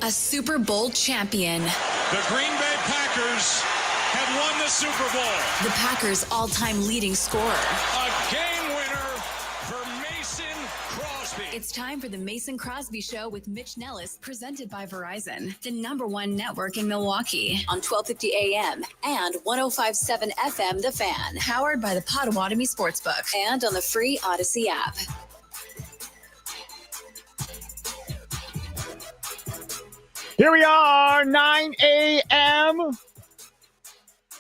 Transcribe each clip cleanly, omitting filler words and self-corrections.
A Super Bowl champion. The Green Bay Packers have won the Super Bowl. The Packers' all-time leading scorer. A game winner for Mason Crosby. It's time for the Mason Crosby Show with Mitch Nelles, presented by Verizon, the #1 network in Milwaukee, on 1250 AM and 105.7 FM The Fan, powered by the Potawatomi Sportsbook, and on the free Odyssey app. Here we are, 9 a.m.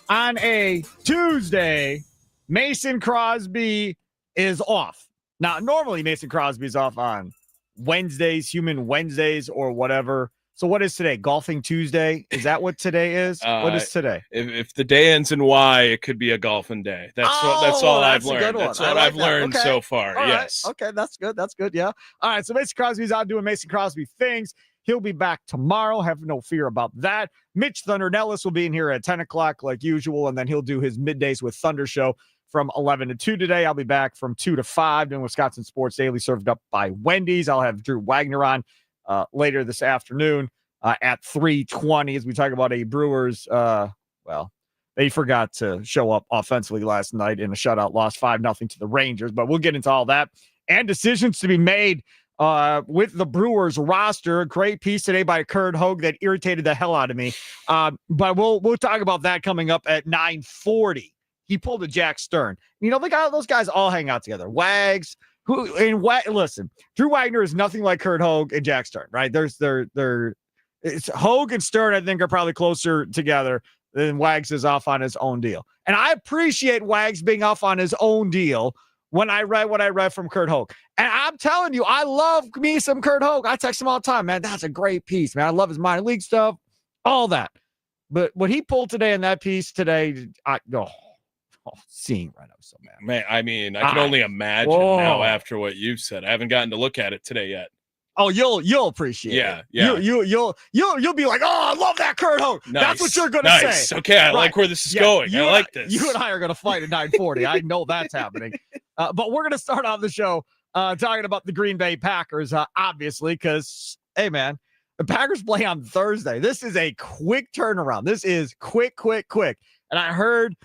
on a Tuesday. Mason Crosby is off. Now, normally Mason Crosby is off on Wednesdays, Human Wednesdays, or whatever. So what is today? Golfing Tuesday? Is that what today is? What is today? If the day ends in Y, it could be a golfing day. That's all I've learned. That's what I've learned so far. All yes. Right. Okay, that's good. That's good. Yeah. All right. So Mason Crosby's out doing Mason Crosby things. He'll be back tomorrow. Have no fear about that. Mitch Thunder Nelles will be in here at 10 o'clock like usual, and then he'll do his Middays with Thunder show from 11 to 2 today. I'll be back from 2 to 5 doing Wisconsin Sports Daily, served up by Wendy's. I'll have Drew Wagner on later this afternoon at 3:20 as we talk about a Brewers. They forgot to show up offensively last night in a shutout loss 5-0 to the Rangers, but we'll get into all that and decisions to be made with the Brewers roster. A great piece today by Kurt Hogue that irritated the hell out of me. But we'll talk about that coming up at 9:40. He pulled a Jack Stern. You know, those guys all hang out together. Wags, listen, Drew Wagner is nothing like Kurt Hogue and Jack Stern, right? It's Hogue and Stern, I think, are probably closer together than Wags is off on his own deal. And I appreciate Wags being off on his own deal when I read what I read from Kurt Hogue. And I'm telling you, I love me some Kurt Hogue. I text him all the time, man. That's a great piece, man. I love his minor league stuff, all that. But what he pulled today in that piece today, seeing right now, so mad. Man, I mean, I can only imagine now after what you've said. I haven't gotten to look at it today yet. Oh, you'll appreciate it. Yeah. You'll be like, oh, I love that Kurt Hogue. Nice. That's what you're gonna say. Okay, I like where this is going. I like this. You and I are gonna fight at 9:40. I know that's happening. But we're gonna start off the show talking about the Green Bay Packers, obviously, because hey, man, the Packers play on Thursday. This is a quick turnaround. This is quick. And I heard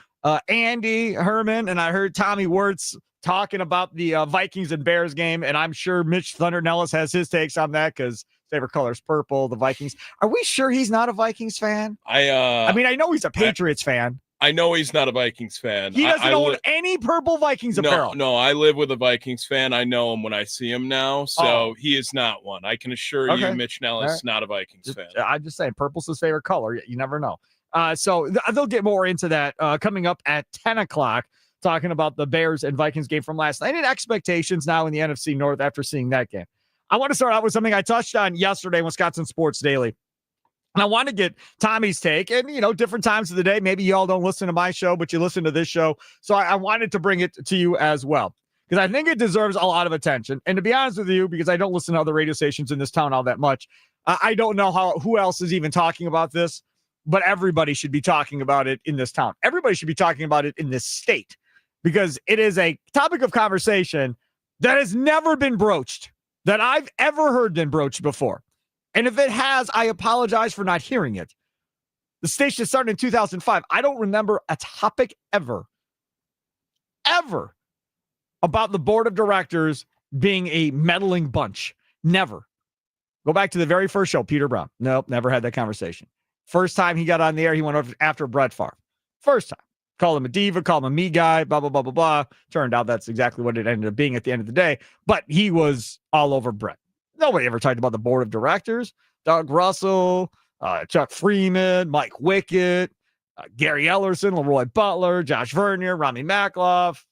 Andy Herman and I heard Tommy Wirtz talking about the Vikings and Bears game, and I'm sure Mitch Thunder Nelles has his takes on that because favorite color is purple. The Vikings. Are we sure he's not a Vikings fan? I mean, I know he's a Patriots fan. I know he's not a Vikings fan. He doesn't own any purple Vikings apparel. No, I live with a Vikings fan. I know him when I see him now, so he is not one. I can assure you, Mitch Nelles is not a Vikings fan. I'm just saying, purple's his favorite color. You never know. So they'll get more into that coming up at 10 o'clock. Talking about the Bears and Vikings game from last night and expectations now in the NFC North after seeing that game. I want to start out with something I touched on yesterday in Wisconsin Sports Daily. And I want to get Tommy's take and, different times of the day. Maybe y'all don't listen to my show, but you listen to this show. So I wanted to bring it to you as well because I think it deserves a lot of attention. And to be honest with you, because I don't listen to other radio stations in this town all that much, I don't know who else is even talking about this, but everybody should be talking about it in this town. Everybody should be talking about it in this state. Because it is a topic of conversation that has never been broached, that I've ever heard been broached before. And if it has, I apologize for not hearing it. The station started in 2005. I don't remember a topic ever about the board of directors being a meddling bunch. Never. Go back to the very first show, Peter Brown. Nope, never had that conversation. First time he got on the air, he went after Brett Favre. First time. Called him a diva, called him a me guy, blah, blah, blah, blah, blah. Turned out that's exactly what it ended up being at the end of the day. But he was all over Brett. Nobody ever talked about the board of directors. Doug Russell, Chuck Freeman, Mike Wickett, Gary Ellerson, Leroy Butler, Josh Vernier, Rami Makloff,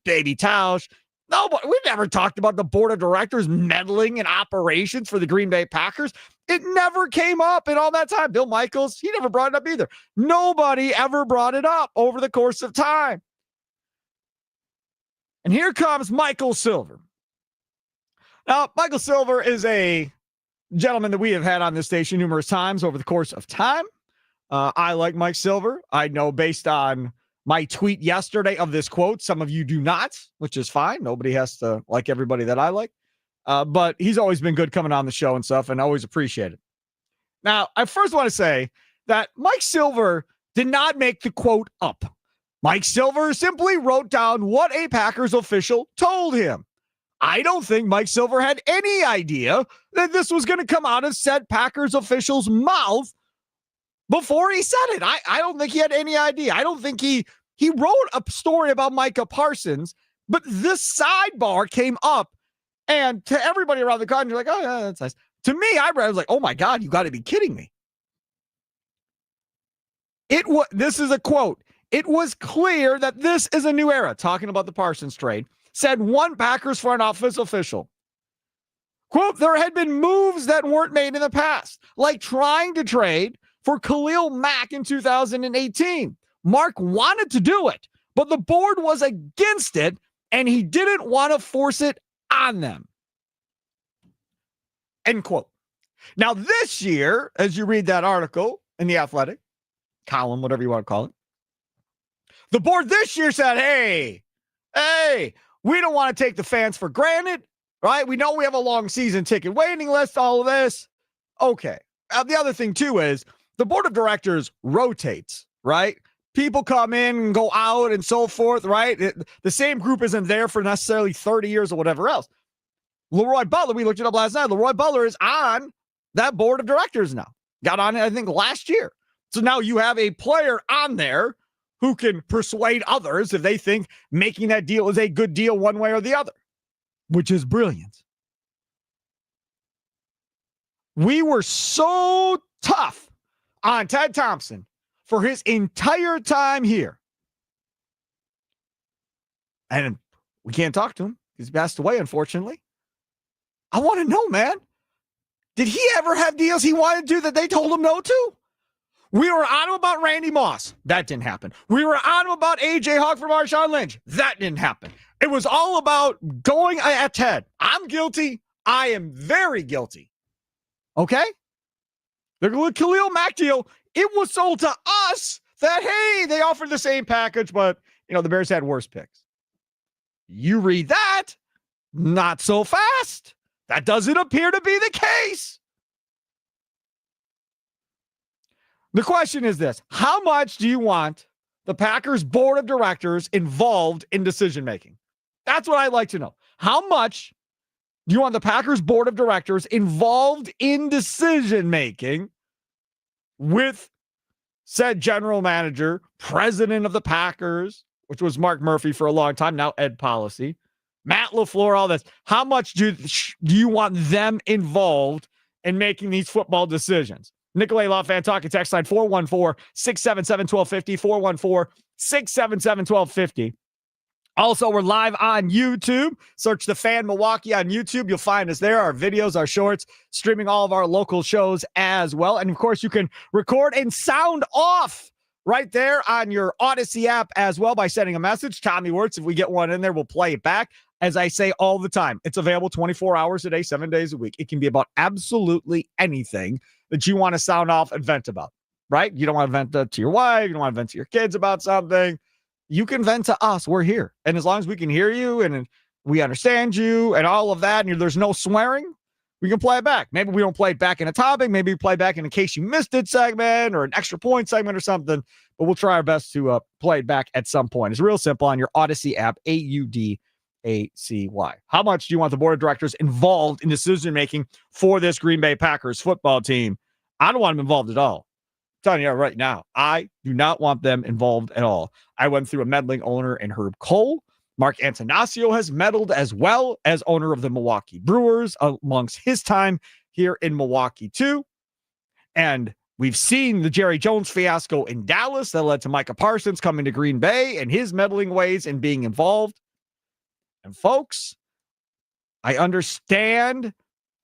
Baby Tausch. Nobody, we never talked about the board of directors meddling in operations for the Green Bay Packers. It never came up in all that time. Bill Michaels, he never brought it up either. Nobody ever brought it up over the course of time. And here comes Michael Silver. Now, Michael Silver is a gentleman that we have had on this station numerous times over the course of time. I like Mike Silver. I know based on my tweet yesterday of this quote, some of you do not, which is fine. Nobody has to like everybody that I like. But he's always been good coming on the show and stuff, and I always appreciate it. Now, I first want to say that Mike Silver did not make the quote up. Mike Silver simply wrote down what a Packers official told him. I don't think Mike Silver had any idea that this was going to come out of said Packers official's mouth before he said it. I don't think he had any idea. I don't think he wrote a story about Micah Parsons, but this sidebar came up, and to everybody around the country, you're like, oh, yeah, that's nice. To me, I was like, oh, my God, you got to be kidding me. This is a quote. It was clear that this is a new era, talking about the Parsons trade, said one Packers front office official. Quote, there had been moves that weren't made in the past, like trying to trade for Khalil Mack in 2018. Mark wanted to do it, but the board was against it, and he didn't want to force it on them. End quote. Now, this year, as you read that article in The Athletic, column, whatever you want to call it, the board this year said, hey, we don't want to take the fans for granted, right? We know we have a long season ticket waiting list, all of this. Okay. The other thing, too, is the board of directors rotates, right? People come in and go out and so forth, right? The same group isn't there for necessarily 30 years or whatever else. Leroy Butler, we looked it up last night. Leroy Butler is on that board of directors now. Got on it, I think, last year. So now you have a player on there who can persuade others if they think making that deal is a good deal one way or the other, which is brilliant. We were so tough on Ted Thompson for his entire time here. And we can't talk to him. He's passed away, unfortunately. I want to know, man. Did he ever have deals he wanted to do that they told him no to? We were on him about Randy Moss. That didn't happen. We were on him about A.J. Hawk for Marshawn Lynch. That didn't happen. It was all about going at Ted. I'm guilty. I am very guilty. Okay? The Khalil Mack deal, it was sold to us that, hey, they offered the same package, but, the Bears had worse picks. You read that, not so fast. That doesn't appear to be the case. The question is this: how much do you want the Packers board of directors involved in decision-making? That's what I'd like to know. How much do you want the Packers board of directors involved in decision-making with said general manager, president of the Packers, which was Mark Murphy for a long time, now Ed Policy, Matt LaFleur, all this? How much do you want them involved in making these football decisions? Nicolay Law Fan Talking text line 414-677-1250, 414-677-1250. Also, we're live on YouTube. Search The Fan Milwaukee on YouTube. You'll find us there. Our videos, our shorts, streaming all of our local shows as well. And, of course, you can record and sound off right there on your Odyssey app as well by sending a message. Tommy Wirtz, if we get one in there, we'll play it back. As I say all the time, it's available 24 hours a day, 7 days a week. It can be about absolutely anything that you want to sound off and vent about, right? You don't want to vent to your wife. You don't want to vent to your kids about something. You can vent to us. We're here. And as long as we can hear you and we understand you and all of that, and there's no swearing, we can play it back. Maybe we don't play it back in a topic. Maybe we play back in case you missed it segment or an extra point segment or something. But we'll try our best to play it back at some point. It's real simple on your Odyssey app, AUDACY. How much do you want the board of directors involved in decision-making for this Green Bay Packers football team? I don't want them involved at all. I'm telling you right now, I do not want them involved at all. I went through a meddling owner in Herb Cole. Mark Antanasio has meddled as well as owner of the Milwaukee Brewers amongst his time here in Milwaukee too. And we've seen the Jerry Jones fiasco in Dallas that led to Micah Parsons coming to Green Bay and his meddling ways and being involved. And folks, I understand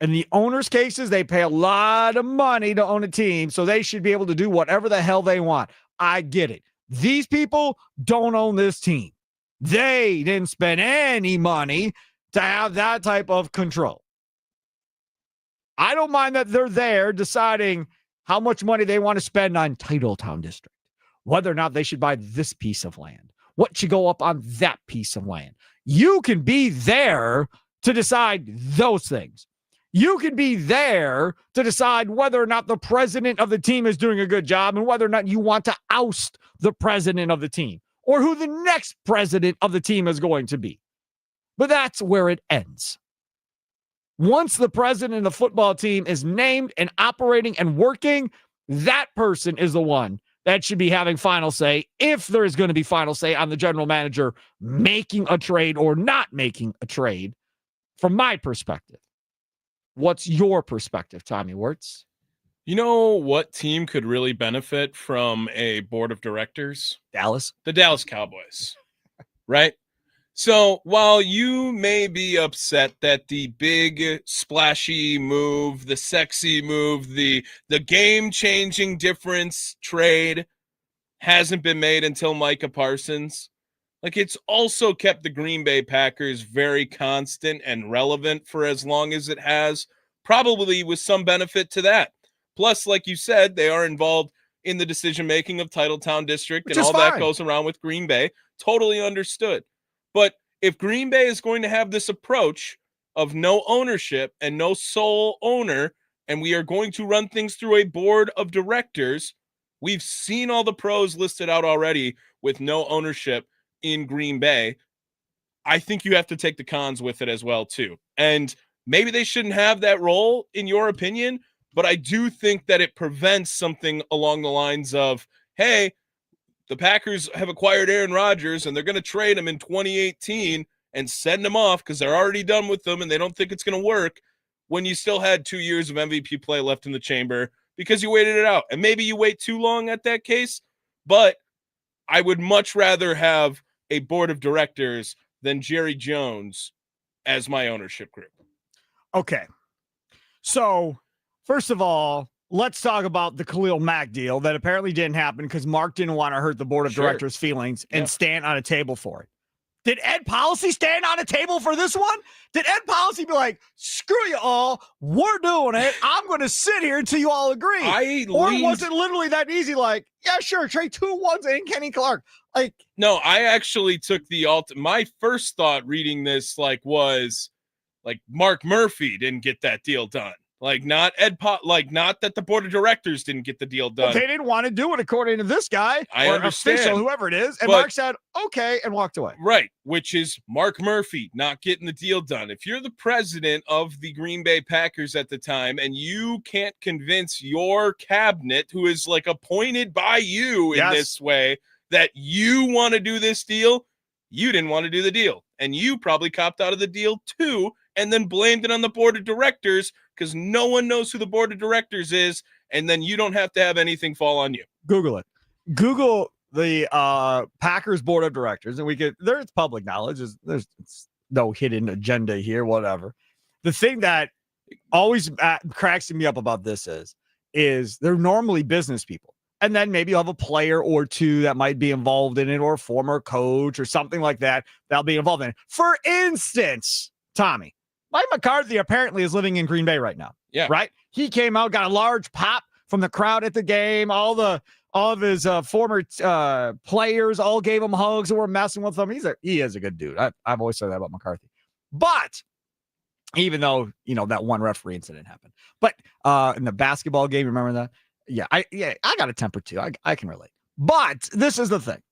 in the owners' cases, they pay a lot of money to own a team, so they should be able to do whatever the hell they want. I get it. These people don't own this team. They didn't spend any money to have that type of control. I don't mind that they're there deciding how much money they want to spend on Titletown District, whether or not they should buy this piece of land, what should go up on that piece of land. You can be there to decide those things. You can be there to decide whether or not the president of the team is doing a good job and whether or not you want to oust the president of the team or who the next president of the team is going to be. But that's where it ends. Once the president of the football team is named and operating and working, that person is the one that should be having final say, if there is going to be final say on the general manager making a trade or not making a trade, from my perspective. What's your perspective, Tommy Wirtz? You know what team could really benefit from a board of directors? Dallas. The Dallas Cowboys, right? So while you may be upset that the big splashy move, the sexy move, the game-changing difference trade hasn't been made until Micah Parsons, like, it's also kept the Green Bay Packers very constant and relevant for as long as it has, probably with some benefit to that. Plus, like you said, they are involved in the decision-making of Titletown District and all that goes around with Green Bay. Totally understood. But if Green Bay is going to have this approach of no ownership and no sole owner, and we are going to run things through a board of directors, we've seen all the pros listed out already with no ownership in Green Bay. I think you have to take the cons with it as well, too. And maybe they shouldn't have that role, in your opinion, but I do think that it prevents something along the lines of, hey, the Packers have acquired Aaron Rodgers and they're going to trade him in 2018 and send him off because they're already done with them and they don't think it's going to work, when you still had 2 years of MVP play left in the chamber because you waited it out. And maybe you wait too long at that case, but I would much rather have a board of directors than Jerry Jones as my ownership group. Okay. So, first of all, let's talk about the Khalil Mack deal that apparently didn't happen because Mark didn't want to hurt the board of directors' feelings and stand on a table for it. Did Ed Policy stand on a table for this one? Did Ed Policy be like, screw you all, we're doing it, I'm going to sit here until you all agree? Or was it literally that easy, like, yeah, sure, trade 2 1s and Kenny Clark? Like, no, I actually took the my first thought reading this was like Mark Murphy didn't get that deal done. Like, not not that the board of directors didn't get the deal done. Well, they didn't want to do it according to this guy. I understand. Official, whoever it is. And Mark said, okay, and walked away. Right, which is Mark Murphy not getting the deal done. If you're the president of the Green Bay Packers at the time and you can't convince your cabinet, who is like appointed by you in this way, that you want to do this deal, you didn't want to do the deal. And you probably copped out of the deal too, and then blamed it on the board of directors because no one knows who the board of directors is, and then you don't have to have anything fall on you. Google it. Google the Packers board of directors, and there's public knowledge. There's no hidden agenda here, whatever. The thing that always cracks me up about this is they're normally business people. And then maybe you'll have a player or two that might be involved in it, or a former coach or something like that that'll be involved in it. For instance, Tommy, Mike McCarthy apparently is living in Green Bay right now. Yeah. Right? He came out, got a large pop from the crowd at the game. All of his former players all gave him hugs and were messing with him. He is a good dude. I've always said that about McCarthy. But even though, that one referee incident happened. But in the basketball game, remember that? Yeah, I got a temper too. I can relate. But this is the thing.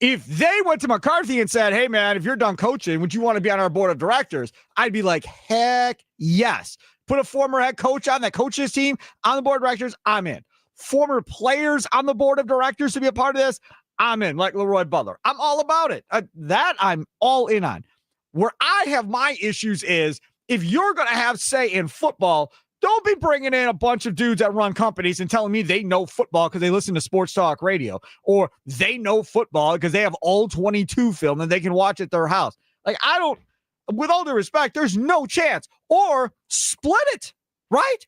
If they went to McCarthy and said, hey, man, if you're done coaching, would you want to be on our board of directors? I'd be like, heck yes. Put a former head coach on that coaches team on the board of directors, I'm in. Former players on the board of directors to be a part of this, I'm in, like Leroy Butler. I'm all about it. That I'm all in on. Where I have my issues is if you're going to have say in football, don't be bringing in a bunch of dudes that run companies and telling me they know football because they listen to sports talk radio, or they know football because they have all 22 film and they can watch at their house. Like, with all due respect, there's no chance. Or split it, right?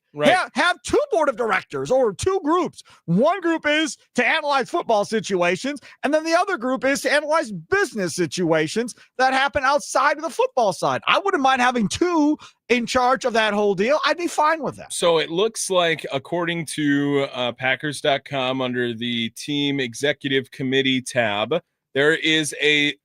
Have 2 board of directors or 2 groups. One group is to analyze football situations, and then the other group is to analyze business situations that happen outside of the football side. I wouldn't mind having 2 in charge of that whole deal. I'd be fine with that. So it looks like, according to Packers.com, under the team executive committee tab, there is a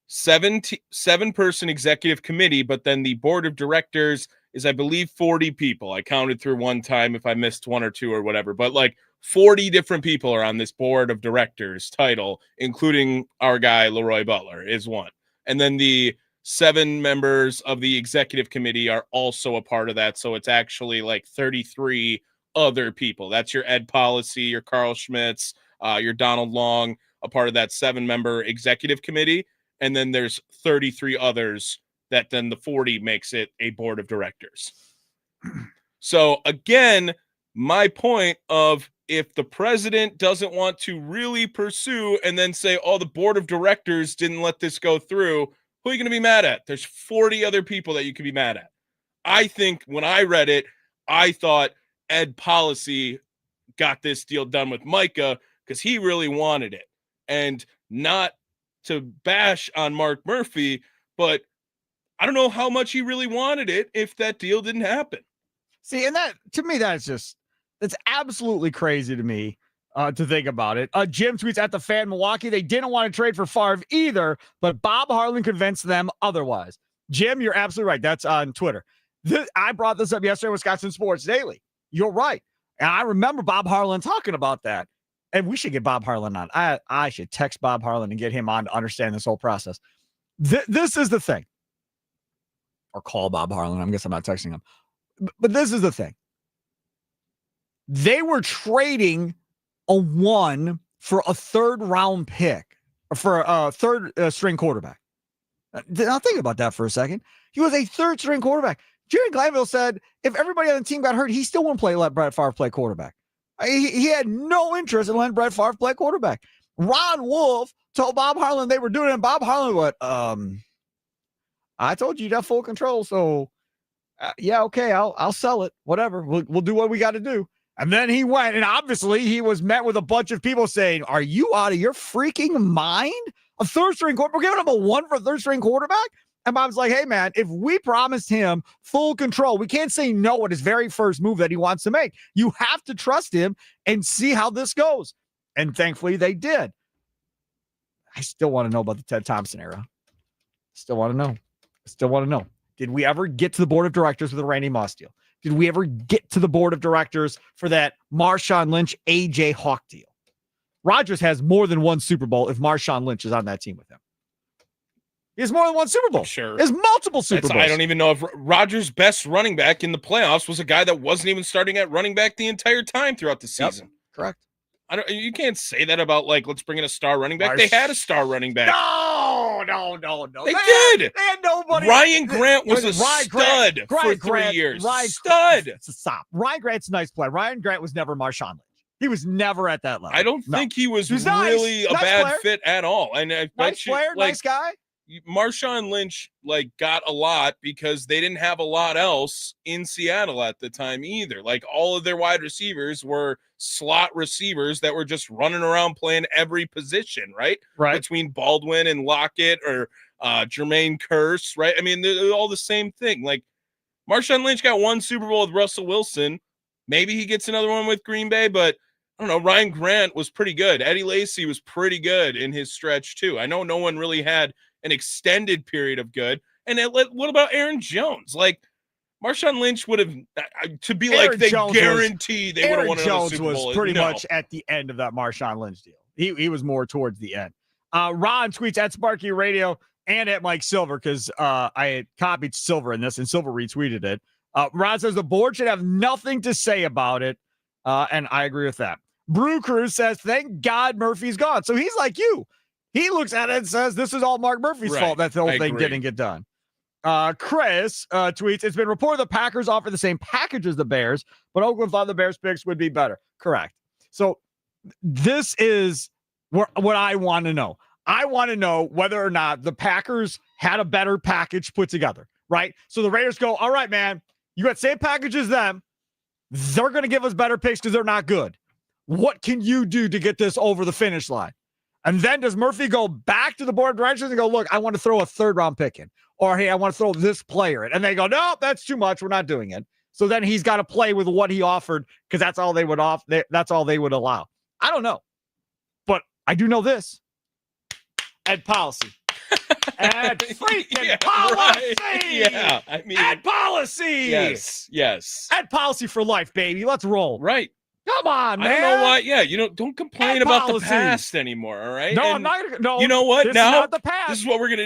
7-person executive committee, but then the board of directors is I believe 40 people. I counted through one time if I missed one or two or whatever, but like 40 different people are on this board of directors title, including our guy, Leroy Butler, is one. And then the 7 members of the executive committee are also a part of that. So it's actually like 33 other people. That's your Ed Policy, your Carl Schmitz, your Donald Long, a part of that 7-member executive committee. And then there's 33 others that then the 40 makes it a board of directors. So again, my point of if the president doesn't want to really pursue and then say, oh, the board of directors didn't let this go through, who are you going to be mad at? There's 40 other people that you could be mad at. I think when I read it, I thought Ed Policy got this deal done with Micah because he really wanted it. And not to bash on Mark Murphy, but I don't know how much he really wanted it if that deal didn't happen. See, and that, to me, that's absolutely crazy to me to think about it. Jim tweets at the fan Milwaukee. They didn't want to trade for Favre either, but Bob Harlan convinced them otherwise. Jim, you're absolutely right. That's on Twitter. I brought this up yesterday, Wisconsin Sports Daily. You're right. And I remember Bob Harlan talking about that. And we should get Bob Harlan on. I should text Bob Harlan and get him on to understand this whole process. This is the thing. Or call Bob Harlan. I guess I'm not texting him. But this is the thing. They were trading a 1 for a 3rd round pick for a 3rd string quarterback. Now think about that for a second. He was a 3rd string quarterback. Jerry Glanville said if everybody on the team got hurt, he still wouldn't let Brett Favre play quarterback. He had no interest in letting Brett Favre play quarterback. Ron Wolf told Bob Harlan they were doing it, and Bob Harlan went, I told you have full control, so yeah, okay, I'll sell it. Whatever, we'll do what we got to do. And then he went, and obviously he was met with a bunch of people saying, "Are you out of your freaking mind? A 3rd string quarterback? We're giving him a 1 for a 3rd string quarterback?" And Bob's like, "Hey man, if we promised him full control, we can't say no at his very first move that he wants to make. You have to trust him and see how this goes." And thankfully they did. I still want to know about the Ted Thompson era. Still want to know. Did we ever get to the board of directors with the Randy Moss deal? Did we ever get to the board of directors for that Marshawn Lynch, AJ Hawk deal? Rodgers has more than 1 Super Bowl if Marshawn Lynch is on that team with him. He has more than 1 Super Bowl. Sure. He has multiple Super Bowls. I don't even know if Rodgers' best running back in the playoffs was a guy that wasn't even starting at running back the entire time throughout the season. Yep, correct. You can't say that about, like, let's bring in a star running back. They had a star running back. No. They did. They had nobody. Ryan Grant was a stud for 3 years. Stud. Stop. Ryan Grant's a nice player. Ryan Grant was never Marshawn Lynch. He was never at that level. I don't think he was really a bad fit at all. And I nice player, nice guy. Marshawn Lynch got a lot because they didn't have a lot else in Seattle at the time either. Like, all of their wide receivers were slot receivers that were just running around playing every position, right? Between Baldwin and Lockett or Jermaine Kearse, right? I mean, they're all the same thing. Like, Marshawn Lynch got 1 Super Bowl with Russell Wilson. Maybe he gets another one with Green Bay, but I don't know. Ryan Grant was pretty good. Eddie Lacy was pretty good in his stretch too. I know no one really had an extended period of good. And what about Aaron Jones? Like, Marshawn Lynch would have, to be Aaron like, they Jones guarantee they would have won another Super Bowl. Aaron Jones was pretty much at the end of that Marshawn Lynch deal. He was more towards the end. Ron tweets at Sparky Radio and at Mike Silver, because I had copied Silver in this, and Silver retweeted it. Ron says the board should have nothing to say about it, and I agree with that. Brew Cruz says, thank God Murphy's gone. So he's like you. He looks at it and says, this is all Mark Murphy's fault that the whole thing didn't get done. Chris tweets, it's been reported the Packers offer the same package as the Bears, but Oakland thought the Bears picks would be better. Correct. So this is what I want to know. I want to know whether or not the Packers had a better package put together, right? So the Raiders go, all right, man, you got the same package as them. They're going to give us better picks because they're not good. What can you do to get this over the finish line? And then does Murphy go back to the board of directors and go, look, I want to throw a 3rd round pick in, or, hey, I want to throw this player in. And they go, no, that's too much. We're not doing it. So then he's got to play with what he offered because that's all they would that's all they would allow. I don't know. But I do know this. Ed Policy. Ed freaking Yeah, policy. right. Yeah, I mean, Ed policy. yes. Ed policy for life, baby. Let's roll. Right. Come on, man. I don't know why. Yeah, don't complain Ed about policy. the past anymore. All right. No, And I'm not. No, you know what? This Now is not the past. this is what we're gonna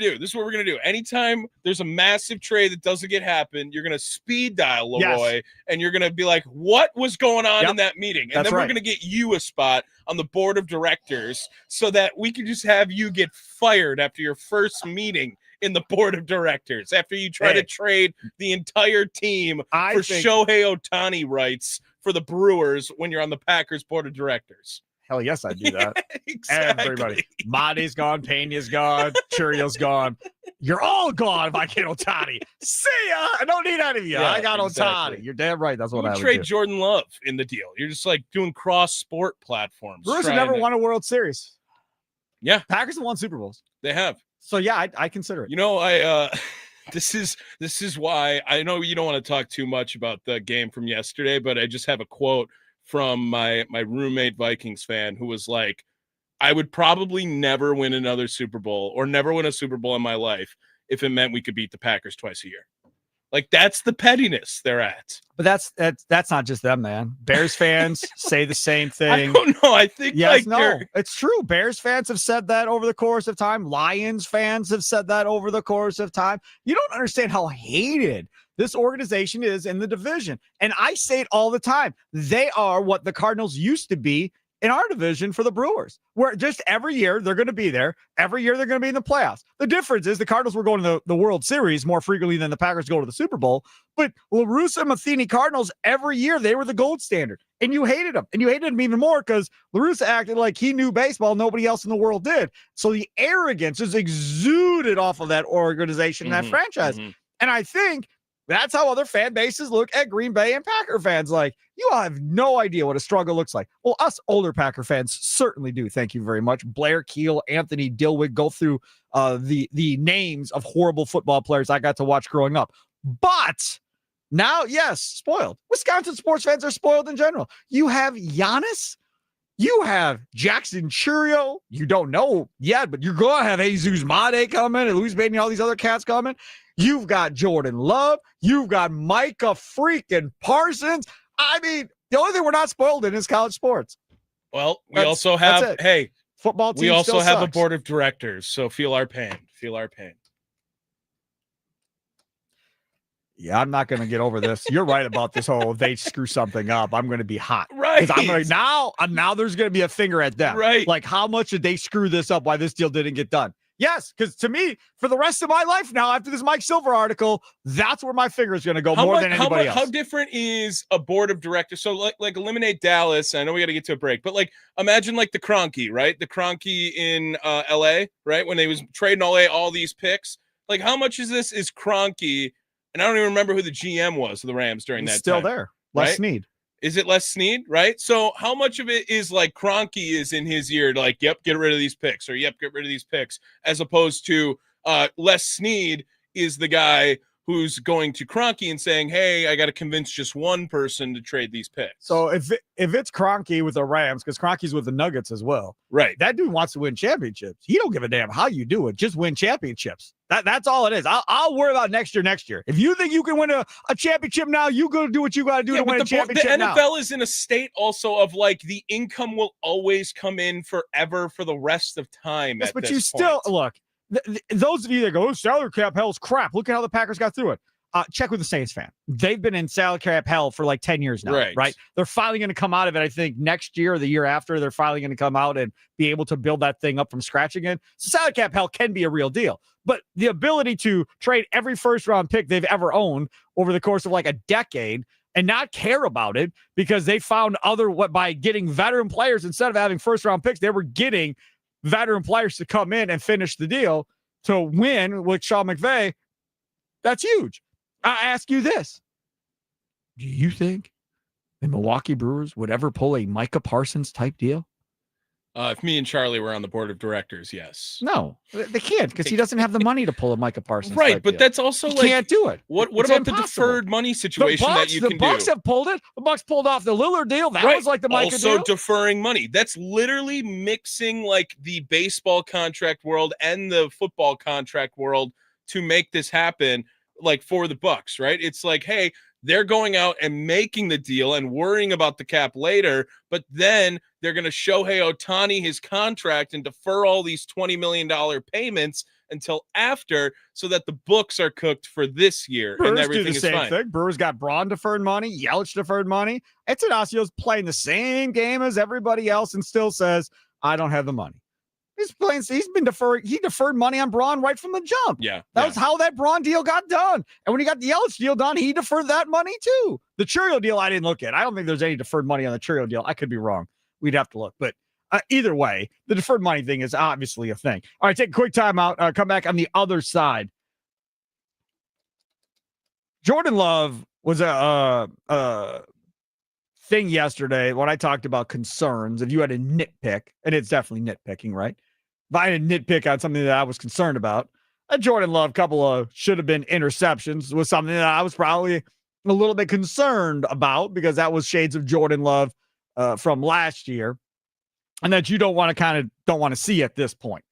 do. Anytime there's a massive trade that doesn't get happen, you're gonna speed dial Leroy, and you're gonna be like, "What was going on in that meeting?" And That's then we're right. gonna get you a spot on the board of directors so that we can just have you get fired after your first meeting in the board of directors after you try to trade the entire team for Shohei Ohtani rights for the Brewers when you're on the Packers board of directors. Hell yes, I do that. Exactly. Everybody. Made's gone. Pena's gone. Churio's gone. You're all gone if I get Ohtani. See ya. I don't need any of you. Yeah, I got exactly. Ohtani. You're damn right. That's what You I would trade do. Jordan Love in the deal. You're just like doing cross sport platforms. Brewers have never won a World Series. Yeah. Packers have won Super Bowls. They have. So yeah, I consider it. You know, I this is why I know you don't want to talk too much about the game from yesterday, but I just have a quote from my roommate Vikings fan who was like, I would probably never win another Super Bowl or never win a Super Bowl in my life if it meant we could beat the Packers twice a year. Like, that's the pettiness they're at. But that's not just them, man. Bears fans say the same thing. I don't know. I think it's true. Bears fans have said that over the course of time. Lions fans have said that over the course of time. You don't understand how hated this organization is in the division. And I say it all the time. They are what the Cardinals used to be in our division for the Brewers, where just every year they're going to be there. Every year they're going to be in the playoffs. The difference is the Cardinals were going to the World Series more frequently than the Packers go to the Super Bowl. But La Russa Matheny Cardinals, every year they were the gold standard. And you hated them. And you hated them even more because La Russa acted like he knew baseball. Nobody else in the world did. So the arrogance is exuded off of that organization, that franchise. Mm-hmm. And I think that's how other fan bases look at Green Bay and Packer fans. Like, you all have no idea what a struggle looks like. Well, us older Packer fans certainly do. Thank you very much. Blair Keel, Anthony Dilwig, go through the names of horrible football players I got to watch growing up. But now, yes, spoiled. Wisconsin sports fans are spoiled in general. You have Giannis. You have Jackson Churio. You don't know yet, but you're going to have Jesus Made coming and Luis Baden and all these other cats coming. You've got Jordan Love. You've got Micah freaking Parsons. I mean, the only thing we're not spoiled in is college sports. Well, we also have, hey, football team. We also have sucks. a board of directors, so feel our pain. Feel our pain. Yeah, I'm not going to get over this. You're right about this whole they screw something up. I'm going to be hot. Right. Because I'm going to now there's going to be a finger at them. Right. Like, how much did they screw this up? Why this deal didn't get done? Yes, because to me, for the rest of my life now, after this Mike Silver article, that's where my finger is going to go more than anybody else. How different is a board of directors? So like eliminate Dallas. I know we got to get to a break, but like imagine like the Kroenke, right? The Kroenke in LA, right? When they was trading all these picks. Like, how much is this is Kroenke? And I don't even remember who the GM was of the Rams during that time. Still there. Les Snead. Is it Les Snead, right? So how much of it is like Kroenke is in his ear, like, yep, get rid of these picks, or yep, get rid of these picks, as opposed to Les Snead is the guy who's going to Kroenke and saying, hey, I got to convince just one person to trade these picks. So if it's Kroenke with the Rams, because Kroenke's with the Nuggets as well, right? That dude wants to win championships. He don't give a damn how you do it. Just win championships. That's all it is. I'll worry about next year. If you think you can win a championship now, you go do what you got to do to win a championship now. The NFL is in a state also of like the income will always come in forever for the rest of time. Yes, but you still look. Those of you that go, salary cap hell's crap. Look at how the Packers got through it. Check with the Saints fan. They've been in salary cap hell for like 10 years now, right? They're finally going to come out of it. I think next year or the year after, they're finally going to come out and be able to build that thing up from scratch again. So salary cap hell can be a real deal. But the ability to trade every first-round pick they've ever owned over the course of like a decade and not care about it because they found by getting veteran players instead of having first-round picks, they were getting veteran players to come in and finish the deal to win with Sean McVay. That's huge. I ask you this. Do you think the Milwaukee Brewers would ever pull a Micah Parsons type deal? If me and Charlie were on the board of directors, yes. No, they can't because he doesn't have the money to pull a Micah Parsons. Right, but deal. that's also he like can't do it. What It's about impossible. the deferred money situation that you the can Bucks do? have pulled it. The Bucks pulled off the Lillard deal. That Right. was like the Micah also deal. deferring money. That's literally mixing like the baseball contract world and the football contract world to make this happen, like for the Bucks, right? It's like, hey, they're going out and making the deal and worrying about the cap later, but then they're going to Shohei Ohtani his contract and defer all these $20 million payments until after, so that the books are cooked for this year. Brewers and everything do the is same fine. thing. Brewers got Braun deferred money, Yelich deferred money. Etanasios playing the same game as everybody else and still says, I don't have the money. He's been deferring. He deferred money on Braun right from the jump. Yeah. That was how that Braun deal got done. And when he got the Yelich deal done, he deferred that money too. The Churio deal, I didn't look at. I don't think there's any deferred money on the Churio deal. I could be wrong. We'd have to look. But either way, the deferred money thing is obviously a thing. All right, take a quick time out. Come back on the other side. Jordan Love was a thing yesterday when I talked about concerns. If you had a nitpick, and it's definitely nitpicking, right? If I had a nitpick on something that I was concerned about, a Jordan Love couple of should have been interceptions was something that I was probably a little bit concerned about because that was shades of Jordan Love from last year, and that you don't want to see at this point.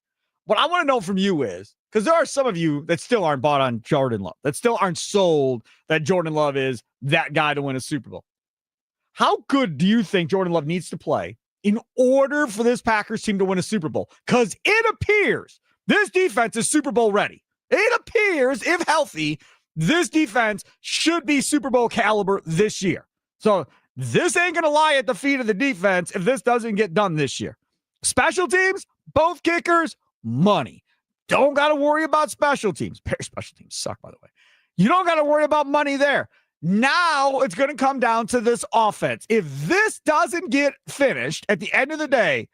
What I want to know from you is, because there are some of you that still aren't bought on Jordan Love, that still aren't sold that Jordan Love is that guy to win a Super Bowl. How good do you think Jordan Love needs to play in order for this Packers team to win a Super Bowl? Because it appears this defense is Super Bowl ready. It appears, if healthy, this defense should be Super Bowl caliber this year. So this ain't going to lie at the feet of the defense if this doesn't get done this year. Special teams, both kickers, money. Don't got to worry about special teams. Special teams suck, by the way. You don't got to worry about money there. Now it's going to come down to this offense. If this doesn't get finished at the end of the day,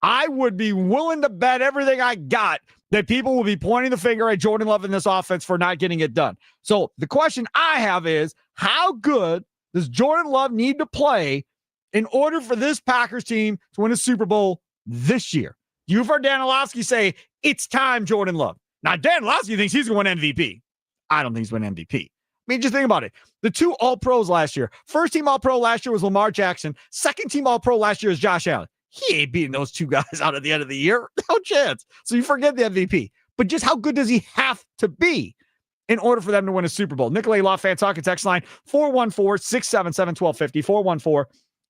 I would be willing to bet everything I got that people will be pointing the finger at Jordan Love in this offense for not getting it done. So the question I have is, how good does Jordan Love need to play in order for this Packers team to win a Super Bowl this year? You've heard Dan Orlovsky say, it's time, Jordan Love. Now, Dan Orlovsky thinks he's going to win MVP. I don't think he's going to win MVP. I mean, just think about it. The two All-Pros last year. First team All-Pro last year was Lamar Jackson. Second team All-Pro last year is Josh Allen. He ain't beating those two guys out at the end of the year. No chance. So you forget the MVP. But just how good does he have to be in order for them to win a Super Bowl? Nicolay Law Fan Talk and Text line 414-677-1250.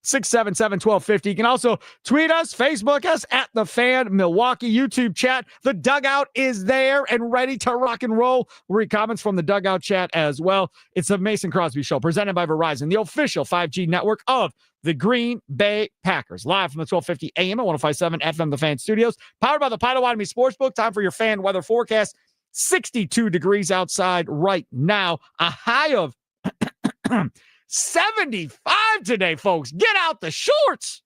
414-677-1250. You can also tweet us, Facebook us at The Fan Milwaukee, YouTube chat. The Dugout is there and ready to rock and roll. We'll read comments from the Dugout chat as well. It's the Mason Crosby Show presented by Verizon, the official 5G network of the Green Bay Packers. Live from the 1250 AM at 105.7 FM The Fan Studios. Powered by the Potawatomi Sportsbook. Time for your fan weather forecast. 62 degrees outside right now. A high of 75 today, folks. Get out the shorts.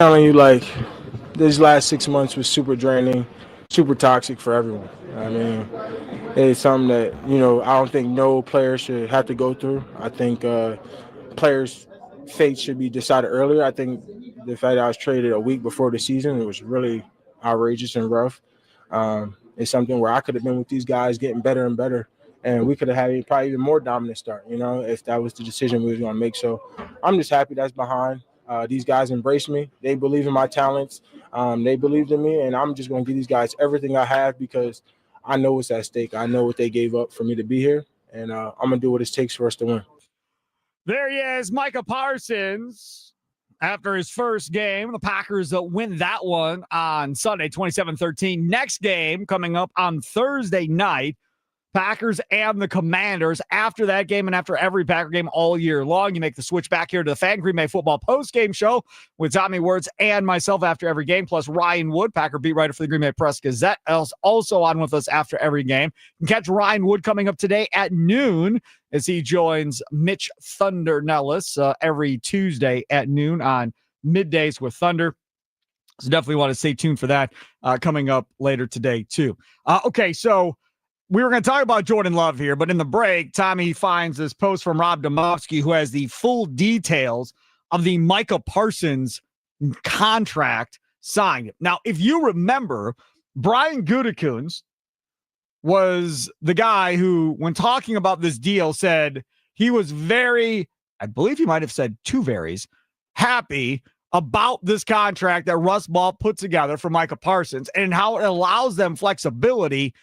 Telling you, like, these last 6 months was super draining, super toxic for everyone. I mean, it's something that, I don't think no player should have to go through. I think players' fate should be decided earlier. I think the fact that I was traded a week before the season, it was really outrageous and rough. It's something where I could have been with these guys getting better and better, and we could have had probably even more dominant start, if that was the decision we was going to make. So I'm just happy that's behind. These guys embraced me. They believe in my talents. They believed in me, and I'm just going to give these guys everything I have because I know what's at stake. I know what they gave up for me to be here, and I'm going to do what it takes for us to win. There he is, Micah Parsons. After his first game, the Packers win that one on Sunday, 27-13. Next game coming up on Thursday night, Packers and the Commanders. After that game and after every Packer game all year long, you make the switch back here to the Fan Green Bay Football post-game show with Tommy Wirtz and myself after every game, plus Ryan Wood, Packer beat writer for the Green Bay Press-Gazette, also on with us after every game. You can catch Ryan Wood coming up today at noon as he joins Mitch Thunder Nelles every Tuesday at noon on Middays with Thunder. So definitely want to stay tuned for that coming up later today too. Okay, so we were going to talk about Jordan Love here, but in the break, Tommy finds this post from Rob Domofsky, who has the full details of the Micah Parsons contract signed. Now, if you remember, Brian Gutekunst was the guy who, when talking about this deal, said he was very, I believe he might have said two varies, happy about this contract that Russ Ball put together for Micah Parsons and how it allows them flexibility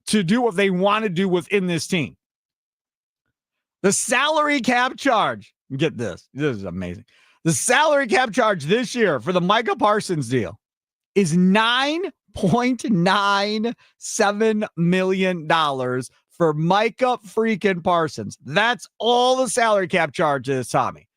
to do what they want to do within this team. The salary cap charge, get this is amazing. The salary cap charge this year for the Micah Parsons deal is $9.97 million for Micah freaking Parsons. That's all the salary cap charge is, Tommy.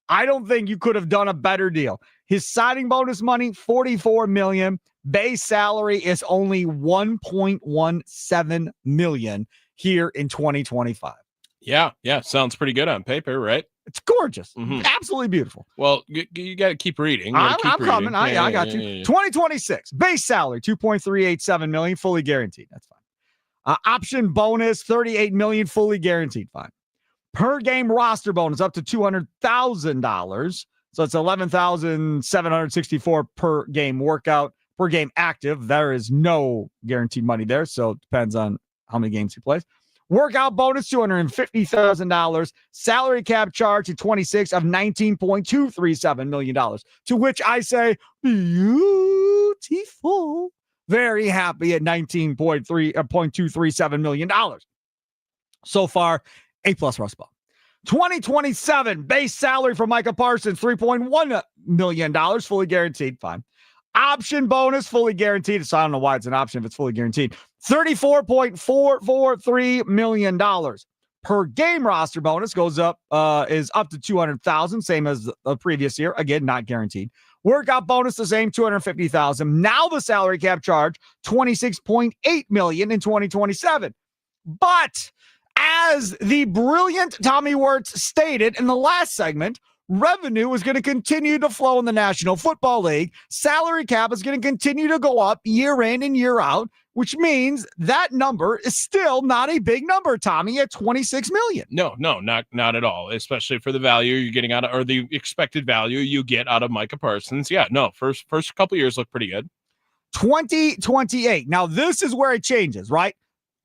I don't think you could have done a better deal. His signing bonus money, $44 million. Base salary is only $1.17 million here in 2025. Yeah. Sounds pretty good on paper, right? It's gorgeous. Mm-hmm. Absolutely beautiful. Well, you got to keep reading. I'm coming. I got you. Yeah. 2026, base salary, $2.387 million, fully guaranteed. That's fine. Option bonus, $38 million, fully guaranteed. Fine. Per game roster bonus up to $200,000. So it's $11,764 per game workout, per game active. There is no guaranteed money there. So it depends on how many games he plays. Workout bonus, $250,000. Salary cap charge at 26 of $19.237 million. To which I say, beautiful. Very happy at $19.237 million. So far, A+ Russ Ball. 2027 base salary for Micah Parsons, $3.1 million, fully guaranteed. Fine. Option bonus, fully guaranteed. So I don't know why it's an option if it's fully guaranteed. $34.443 million. Per game roster bonus goes up, is up to $200,000, same as the previous year. Again, not guaranteed. Workout bonus, the same, $250,000. Now the salary cap charge, $26.8 million in 2027. But as the brilliant Tommy Wirtz stated in the last segment, revenue is going to continue to flow in the National Football League. Salary cap is going to continue to go up year in and year out, which means that number is still not a big number, Tommy, at $26 million. No, not at all, especially for the value you're getting out of, or the expected value you get out of Micah Parsons. Yeah, no, first couple years look pretty good. 2028. Now, this is where it changes, right?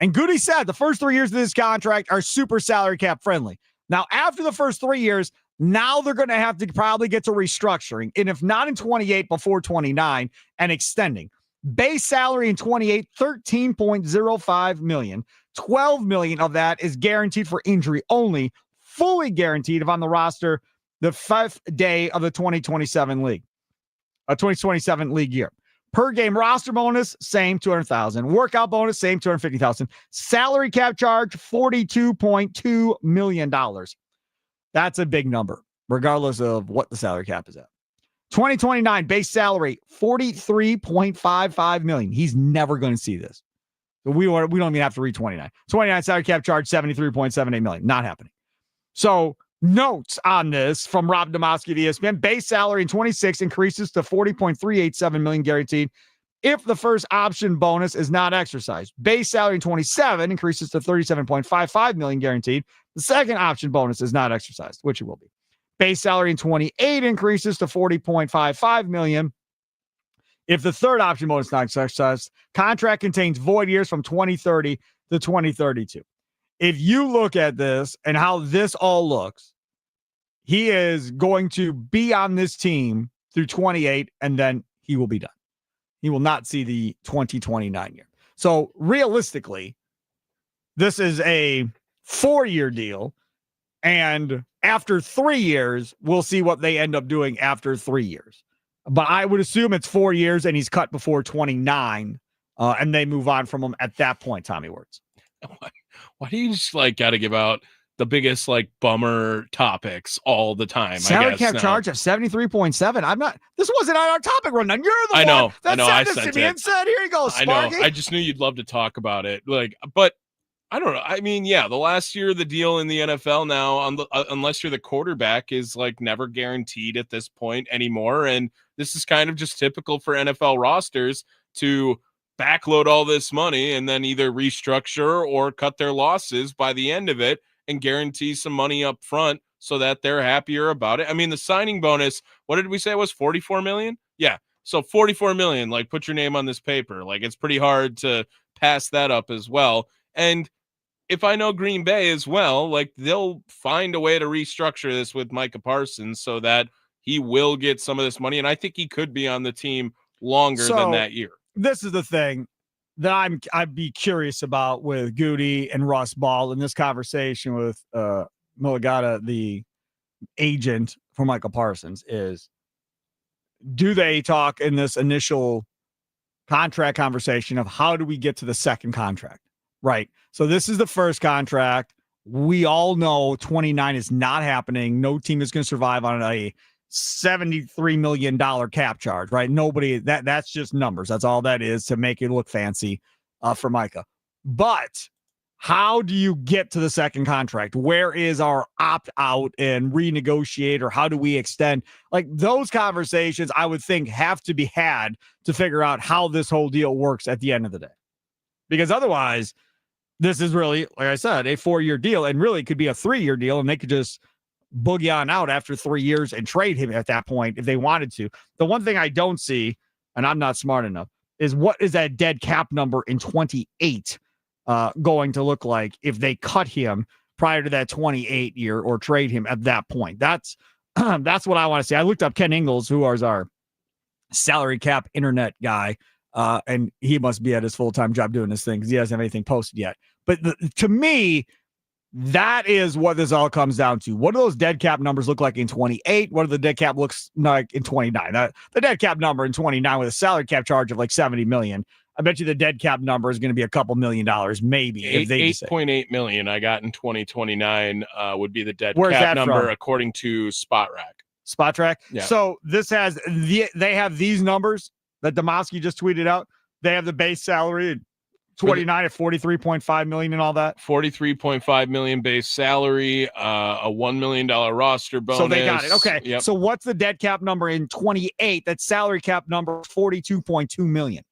And Goody said the first 3 years of this contract are super salary cap friendly. Now, after the first 3 years, now they're going to have to probably get to restructuring. And if not in 28, before 29 and extending. Base salary in 28, $13.05 million. $12 million of that is guaranteed for injury only, fully guaranteed if on the roster the 5th day of the 2027 league year. Per game roster bonus, same, $200,000. Workout bonus, same, $250,000. Salary cap charge, $42.2 million. That's a big number, regardless of what the salary cap is at. 2029 base salary, $43.55 million. He's never going to see this. So we don't even have to read 29. 29 salary cap charge, $73.78 million. Not happening. So notes on this from Rob Demoski of ESPN. Base salary in 26 increases to $40.387 million guaranteed if the first option bonus is not exercised. Base salary in 27 increases to $37.55 million guaranteed. The second option bonus is not exercised, which it will be. Base salary in 28 increases to $40.55 million if the third option bonus is not exercised. Contract contains void years from 2030 to 2032. If you look at this and how this all looks, he is going to be on this team through 28, and then he will be done. He will not see the 2029 year. So realistically, this is a 4-year deal. And after 3 years, we'll see what they end up doing after 3 years. But I would assume it's 4 years and he's cut before 29 and they move on from him at that point, Tommy Wirtz. Why do you just got to give out the biggest bummer topics all the time? Salary cap charge of 73.7. This wasn't on our topic rundown. You're the one that I sent this to me and said, here you go, Sparky. I know. I just knew you'd love to talk about it. But I don't know. I mean, yeah, the last year of the deal in the NFL now, unless you're the quarterback, is never guaranteed at this point anymore. And this is kind of just typical for NFL rosters to backload all this money and then either restructure or cut their losses by the end of it and guarantee some money up front so that they're happier about it. I mean, the signing bonus, what did we say it was, 44 million? Yeah. So 44 million, put your name on this paper. It's pretty hard to pass that up as well. And if I know Green Bay as well, they'll find a way to restructure this with Micah Parsons so that he will get some of this money. And I think he could be on the team longer than that year. This is the thing that I'd be curious about with Goody and Russ Ball in this conversation with Mulligata, the agent for Micah Parsons, is do they talk in this initial contract conversation of how do we get to the second contract? Right. So this is the first contract. We all know 29 is not happening. No team is going to survive on a $73 million cap charge, right? Nobody, that's just numbers. That's all that is to make it look fancy for Micah. But how do you get to the second contract? Where is our opt-out and renegotiate, or how do we extend? Those conversations, I would think, have to be had to figure out how this whole deal works at the end of the day. Because otherwise, this is really, like I said, a 4-year deal, and really could be a 3-year deal, and they could just boogie on out after 3 years and trade him at that point if they wanted to. The one thing I don't see, and I'm not smart enough, is what is that dead cap number in 28 going to look like if they cut him prior to that 28 year or trade him at that point. That's what I want to see. I looked up Ken Ingalls, who is our salary cap internet guy, and he must be at his full-time job doing this thing because he doesn't have anything posted yet. But to me, that is what this all comes down to. What do those dead cap numbers look like in 28? What do the dead cap looks like in 29? The dead cap number in 29 with a salary cap charge of $70 million. I bet you the dead cap number is going to be a couple $1 million, maybe. 8.8 million I got in 2029 would be the dead Where's cap number from? According to Spotrac. Spotrac? Yeah. So this has, they have these numbers that Demoski just tweeted out. They have the base salary 29 at $43.5 million and all that. 43.5 million base salary, a $1 million roster bonus. So they got it. Okay. Yep. So what's the dead cap number in 28? That salary cap number, $42.2 million.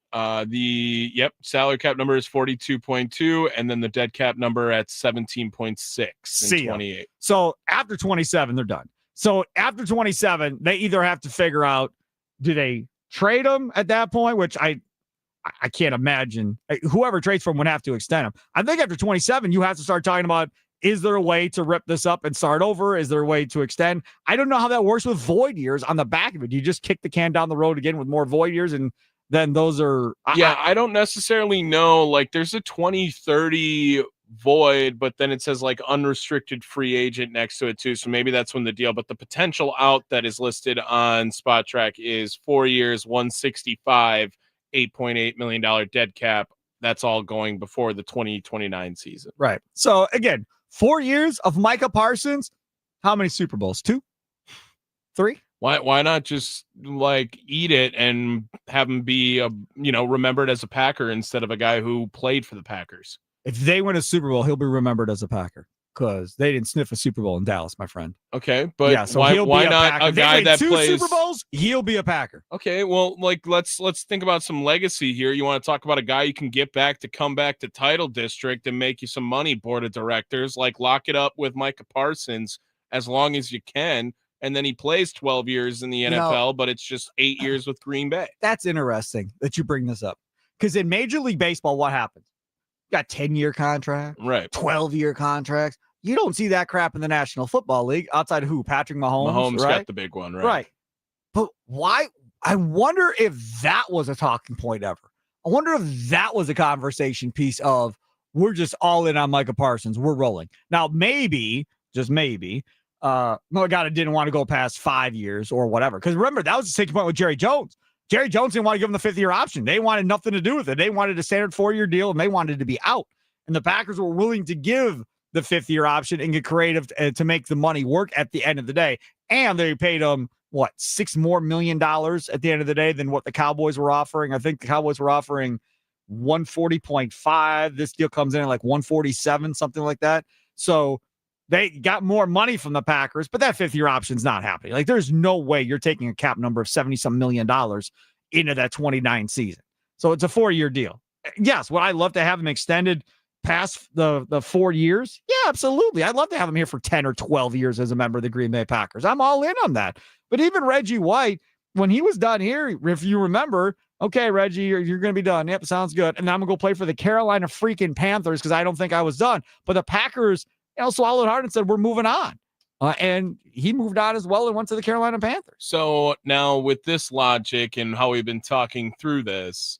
Salary cap number is 42.2, and then the dead cap number at 17.6 in 28. So after 27, they're done. So after 27, they either have to figure out, do they trade them at that point, which I can't imagine. Whoever trades for him would have to extend him. I think after 27, you have to start talking about, is there a way to rip this up and start over? Is there a way to extend? I don't know how that works with void years on the back of it. Do you just kick the can down the road again with more void years? And then those are... I don't necessarily know. There's a 2030 void, but then it says unrestricted free agent next to it too. So maybe that's when the deal, but the potential out that is listed on Spotrac is 4 years, 165, $8.8 million dead cap. That's all going before the 2029 season. Right. So again, 4 years of Micah Parsons. How many Super Bowls? 2? 3? Why not just eat it and have him be remembered as a Packer instead of a guy who played for the Packers? If they win a Super Bowl, he'll be remembered as a Packer. because they didn't sniff a Super Bowl in Dallas, my friend. Okay, but yeah, so why not Packer. a guy that two plays Super Bowls? He'll be a Packer. Okay, well, like let's think about some legacy here. You want to talk about a guy you can get back to come back to title district and make you some money, board of directors. Like lock it up with Micah Parsons as long as you can, and then he plays 12 years in the NFL, but it's just 8 years with Green Bay. That's interesting that you bring this up because in Major League Baseball, what happens? You got 10-year contract, right? 12-year contracts. You don't see that crap in the National Football League outside of who? Patrick Mahomes. Mahomes right? got the big one, right? Right. But why? I wonder if that was a talking point ever. I wonder if that was a conversation piece of we're just all in on Micah Parsons. We're rolling. Now, maybe, just maybe, Magada didn't want to go past 5 years or whatever. Because remember, that was the sticking point with Jerry Jones. Jerry Jones didn't want to give him the 5th-year option. They wanted nothing to do with it. They wanted a standard 4-year deal, and they wanted to be out. And the Packers were willing to give the 5th-year option and get creative to make the money work at the end of the day. And they paid him, what, $6 more million at the end of the day than what the Cowboys were offering. I think the Cowboys were offering 140.5. This deal comes in at like 147, something like that. So they got more money from the Packers, but that 5th-year option's not happening. Like there's no way you're taking a cap number of $70-some million into that 29 season. So it's a 4-year deal. Yes, would I love to have him extended past the 4 years? Yeah, absolutely. I'd love to have him here for 10 or 12 years as a member of the Green Bay Packers. I'm all in on that. But even Reggie White, when he was done here, if you remember, okay, Reggie, you're going to be done. Yep, sounds good. And I'm going to go play for the Carolina freaking Panthers because I don't think I was done. But the Packers, swallowed hard and said, we're moving on. And he moved on as well and went to the Carolina Panthers. So now with this logic and how we've been talking through this,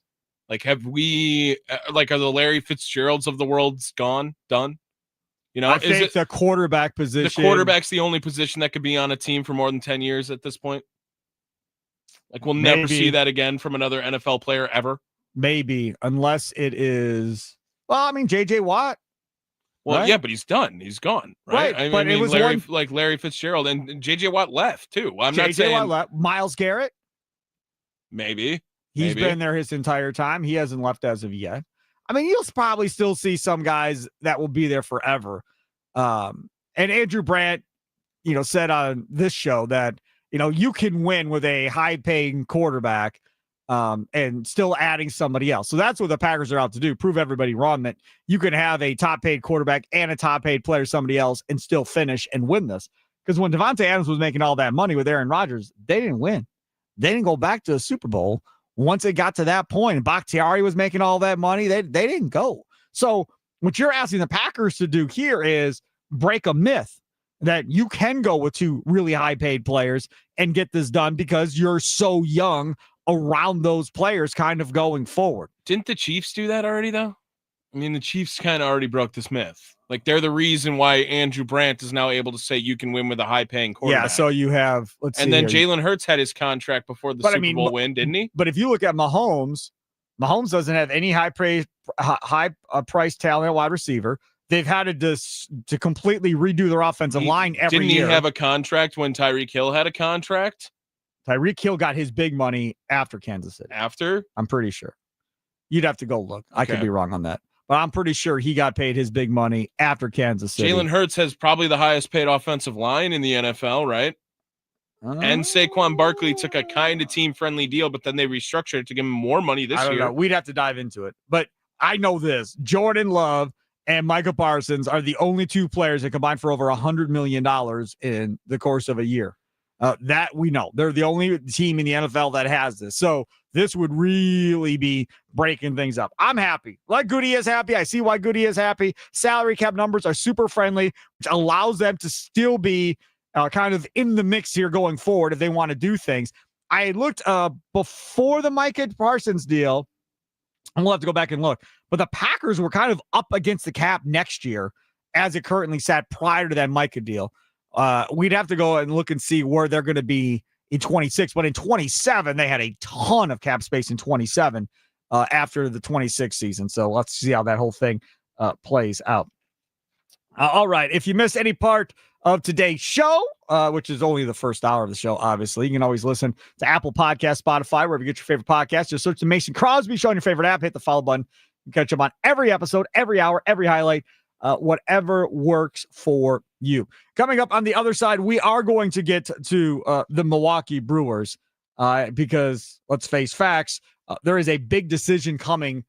like, have we, are the Larry Fitzgeralds of the world's done? You know, I think the quarterback position. The quarterback's the only position that could be on a team for more than 10 years at this point. Like, we'll never see that again from another NFL player ever. Maybe, unless it is, J.J. Watt. Well, right? Yeah, but he's done. He's gone. Right. But it was Larry Fitzgerald and J.J. Watt left too. I'm not saying J.J. Watt left. Myles Garrett. Maybe. He's been there his entire time. He hasn't left as of yet. You'll probably still see some guys that will be there forever. And Andrew Brandt, said on this show that, you can win with a high-paying quarterback and still adding somebody else. So that's what the Packers are out to do, prove everybody wrong that you can have a top-paid quarterback and a top-paid player, somebody else, and still finish and win this. Because when Devontae Adams was making all that money with Aaron Rodgers, they didn't win. They didn't go back to a Super Bowl. Once it got to that point, and Bakhtiari was making all that money, they didn't go. So what you're asking the Packers to do here is break a myth that you can go with two really high-paid players and get this done because you're so young around those players kind of going forward. Didn't the Chiefs do that already, though? The Chiefs kind of already broke this myth. Like, they're the reason why Andrew Brandt is now able to say you can win with a high-paying quarterback. Yeah, so you have, and then Jalen Hurts had his contract before the Super Bowl win, didn't he? But if you look at Mahomes doesn't have any high-priced talent at wide receiver. They've had to completely redo their offensive line every year. Didn't he have a contract when Tyreek Hill had a contract? Tyreek Hill got his big money after Kansas City. After? I'm pretty sure. You'd have to go look. I could be wrong on that. But I'm pretty sure he got paid his big money after Kansas City. Jalen Hurts has probably the highest paid offensive line in the NFL, right? And Saquon Barkley took a kind of team-friendly deal, but then they restructured it to give him more money this year. I don't know. We'd have to dive into it. But I know this. Jordan Love and Micah Parsons are the only two players that combined for over $100 million in the course of a year. That we know. They're the only team in the NFL that has this. So this would really be breaking things up. I'm happy. Like Goody is happy. I see why Goody is happy. Salary cap numbers are super friendly, which allows them to still be kind of in the mix here going forward if they want to do things. I looked before the Micah Parsons deal. And we'll have to go back and look. But the Packers were kind of up against the cap next year as it currently sat prior to that Micah deal. We'd have to go and look and see where they're going to be in 26. But in 27, they had a ton of cap space in 27 after the 26 season. So let's see how that whole thing plays out. All right. If you missed any part of today's show, which is only the first hour of the show, obviously, you can always listen to Apple Podcasts, Spotify, wherever you get your favorite podcast. Just search the Mason Crosby Show on your favorite app. Hit the follow button. You can catch up on every episode, every hour, every highlight. whatever works for you. Coming up on the other side, we are going to get to the Milwaukee Brewers because, let's face facts, there is a big decision coming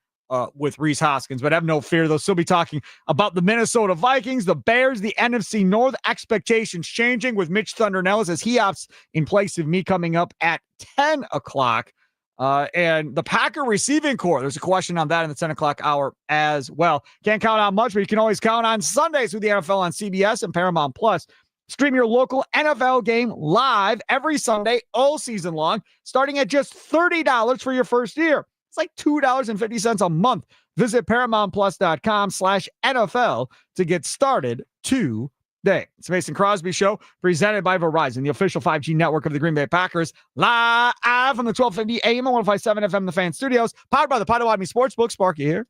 with Rhys Hoskins, but have no fear. They'll still be talking about the Minnesota Vikings, the Bears, the NFC North, expectations changing with Mitch Thunder Nelles as he opts in place of me coming up at 10 o'clock. And the Packer receiving core, there's a question on that in the 10 o'clock hour as well. Can't count on much, but you can always count on Sundays with the NFL on CBS and Paramount Plus. Stream your local NFL game live every Sunday, all season long, starting at just $30 for your first year. It's like $2.50 a month. Visit ParamountPlus.com/NFL to get started today. It's Mason Crosby Show, presented by Verizon, the official 5G network of the Green Bay Packers, live from the 1250 AM and 105.7 FM The Fan Studios, powered by the Potawatomi Sportsbook. Sparky here.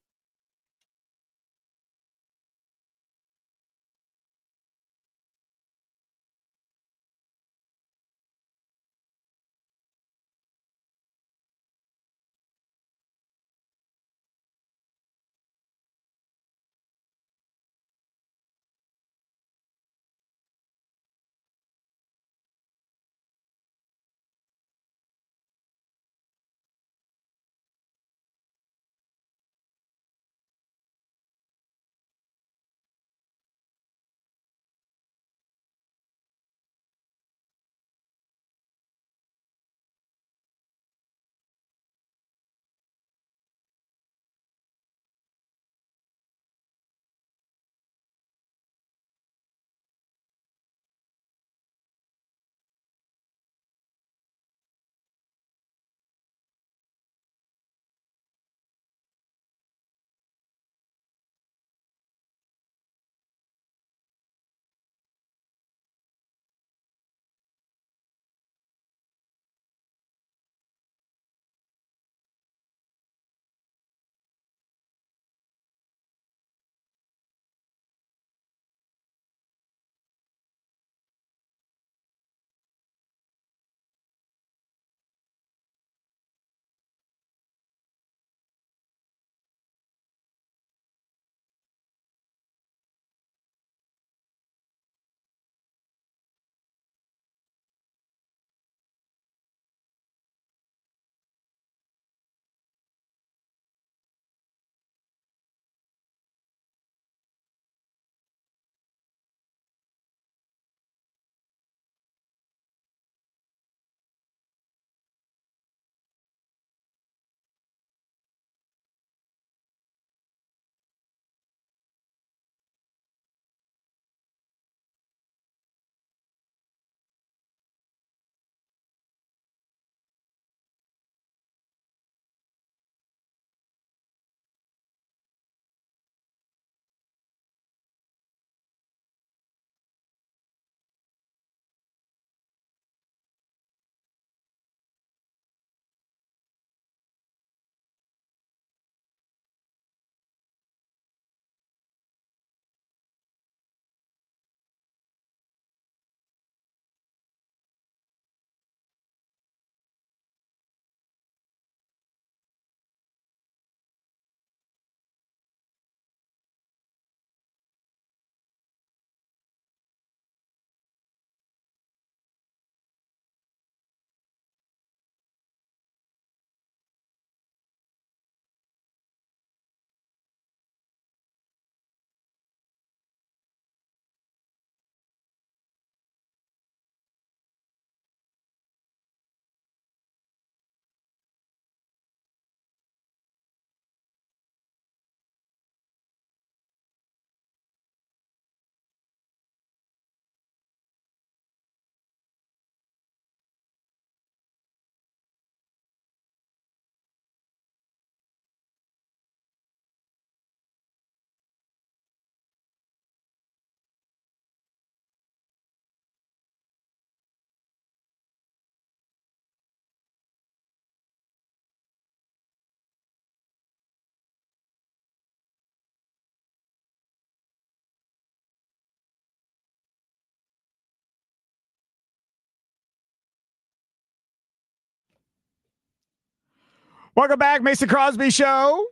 Welcome back, Mason Crosby Show.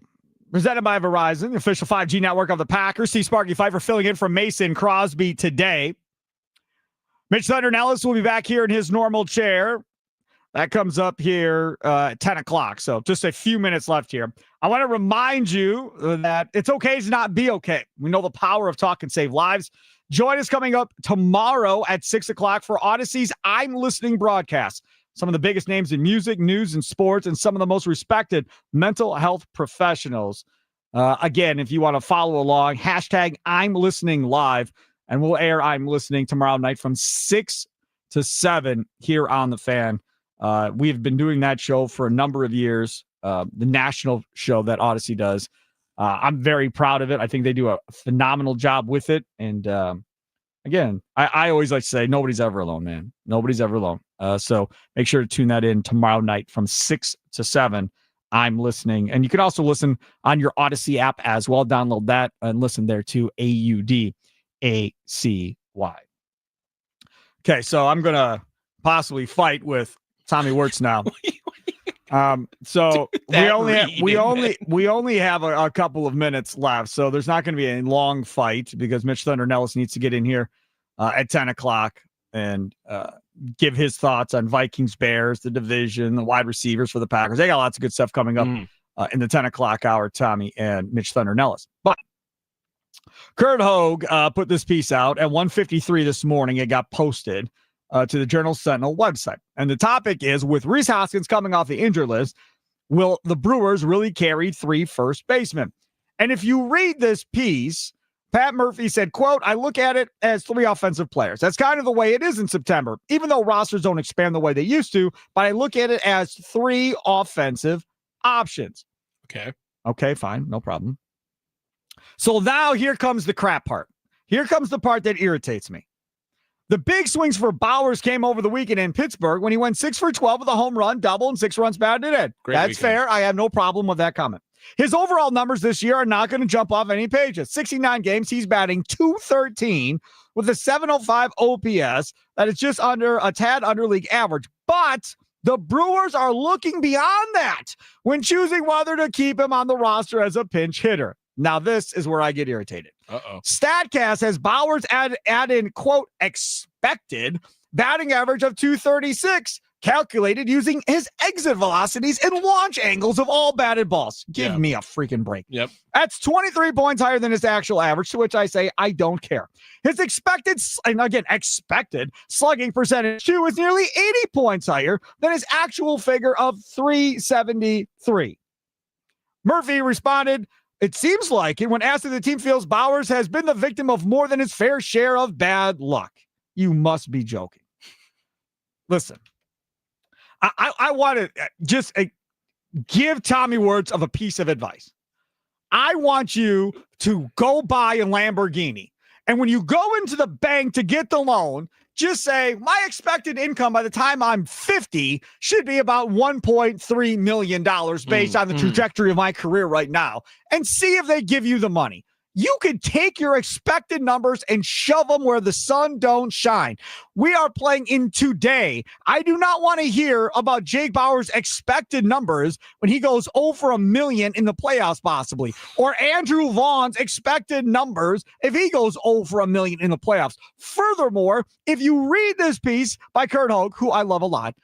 presented by Verizon, the official 5G network of the Packers. See Sparky Fifer filling in for Mason Crosby today. Mitch Nelles will be back here in his normal chair. That comes up here at 10 o'clock. So just a few minutes left here. I want to remind you that it's okay to not be okay. We know the power of talk can save lives. Join us coming up tomorrow at 6 o'clock for Odyssey's I'm Listening broadcast. Some of the biggest names in music, news, and sports, and some of the most respected mental health professionals. Again, if you want to follow along, hashtag I'm Listening Live, and we'll air I'm Listening tomorrow night from 6 to 7 here on The Fan. We've been doing that show for a number of years, the national show that Odyssey does. I'm very proud of it. I think they do a phenomenal job with it. And again, I always like to say nobody's ever alone, man. Nobody's ever alone. So make sure to tune that in tomorrow night from 6 to 7. I'm Listening. And you can also listen on your Odyssey app as well. Download that and listen there to AUDACY. Okay, so I'm going to possibly fight with Tommy Wirtz now. So we only have a couple of minutes left, so there's not going to be a long fight because Mitch Thunder Nelles needs to get in here at 10 o'clock and give his thoughts on Vikings, Bears, the division, the wide receivers for the Packers. They got lots of good stuff coming up in the 10 o'clock hour, Tommy and Mitch Thunder Nelles. But Kurt Hogue put this piece out at 1:53 this morning. It got posted to the Journal-Sentinel website. And the topic is, with Rhys Hoskins coming off the injured list, will the Brewers really carry 3 first basemen? And if you read this piece, Pat Murphy said, quote, I look at it as 3 offensive players. That's kind of the way it is in September, even though rosters don't expand the way they used to, but I look at it as 3 offensive options. Okay, fine. No problem. So now here comes the crap part. Here comes the part that irritates me. The big swings for Bowers came over the weekend in Pittsburgh when he went 6 for 12 with a home run, double, and 6 runs batted in. That's weekend. Fair. I have no problem with that comment. His overall numbers this year are not going to jump off any pages. 69 games, he's batting .213 with a 705 OPS. That is just under a tad under league average. But the Brewers are looking beyond that when choosing whether to keep him on the roster as a pinch hitter. Now, this is where I get irritated. StatCast has Bowers add in, quote, expected batting average of .236, calculated using his exit velocities and launch angles of all batted balls. Give me a freaking break. Yep. That's 23 points higher than his actual average, to which I say I don't care. His expected slugging percentage, too, is nearly 80 points higher than his actual figure of .373. Murphy responded, it seems like it when asked if the team feels Bowers has been the victim of more than his fair share of bad luck. You must be joking. Listen, I want to just give Tommy Wirtz of a piece of advice. I want you to go buy a Lamborghini. And when you go into the bank to get the loan, just say, my expected income by the time I'm 50 should be about $1.3 million based on the trajectory of my career right now, and see if they give you the money. You could take your expected numbers and shove them where the sun don't shine. We are playing in today. I do not want to hear about Jake Bauers' expected numbers when he goes over $1 million in the playoffs possibly, or Andrew Vaughn's expected numbers if he goes over $1 million in the playoffs. Furthermore, if you read this piece by Kurt Hogue, who I love a lot,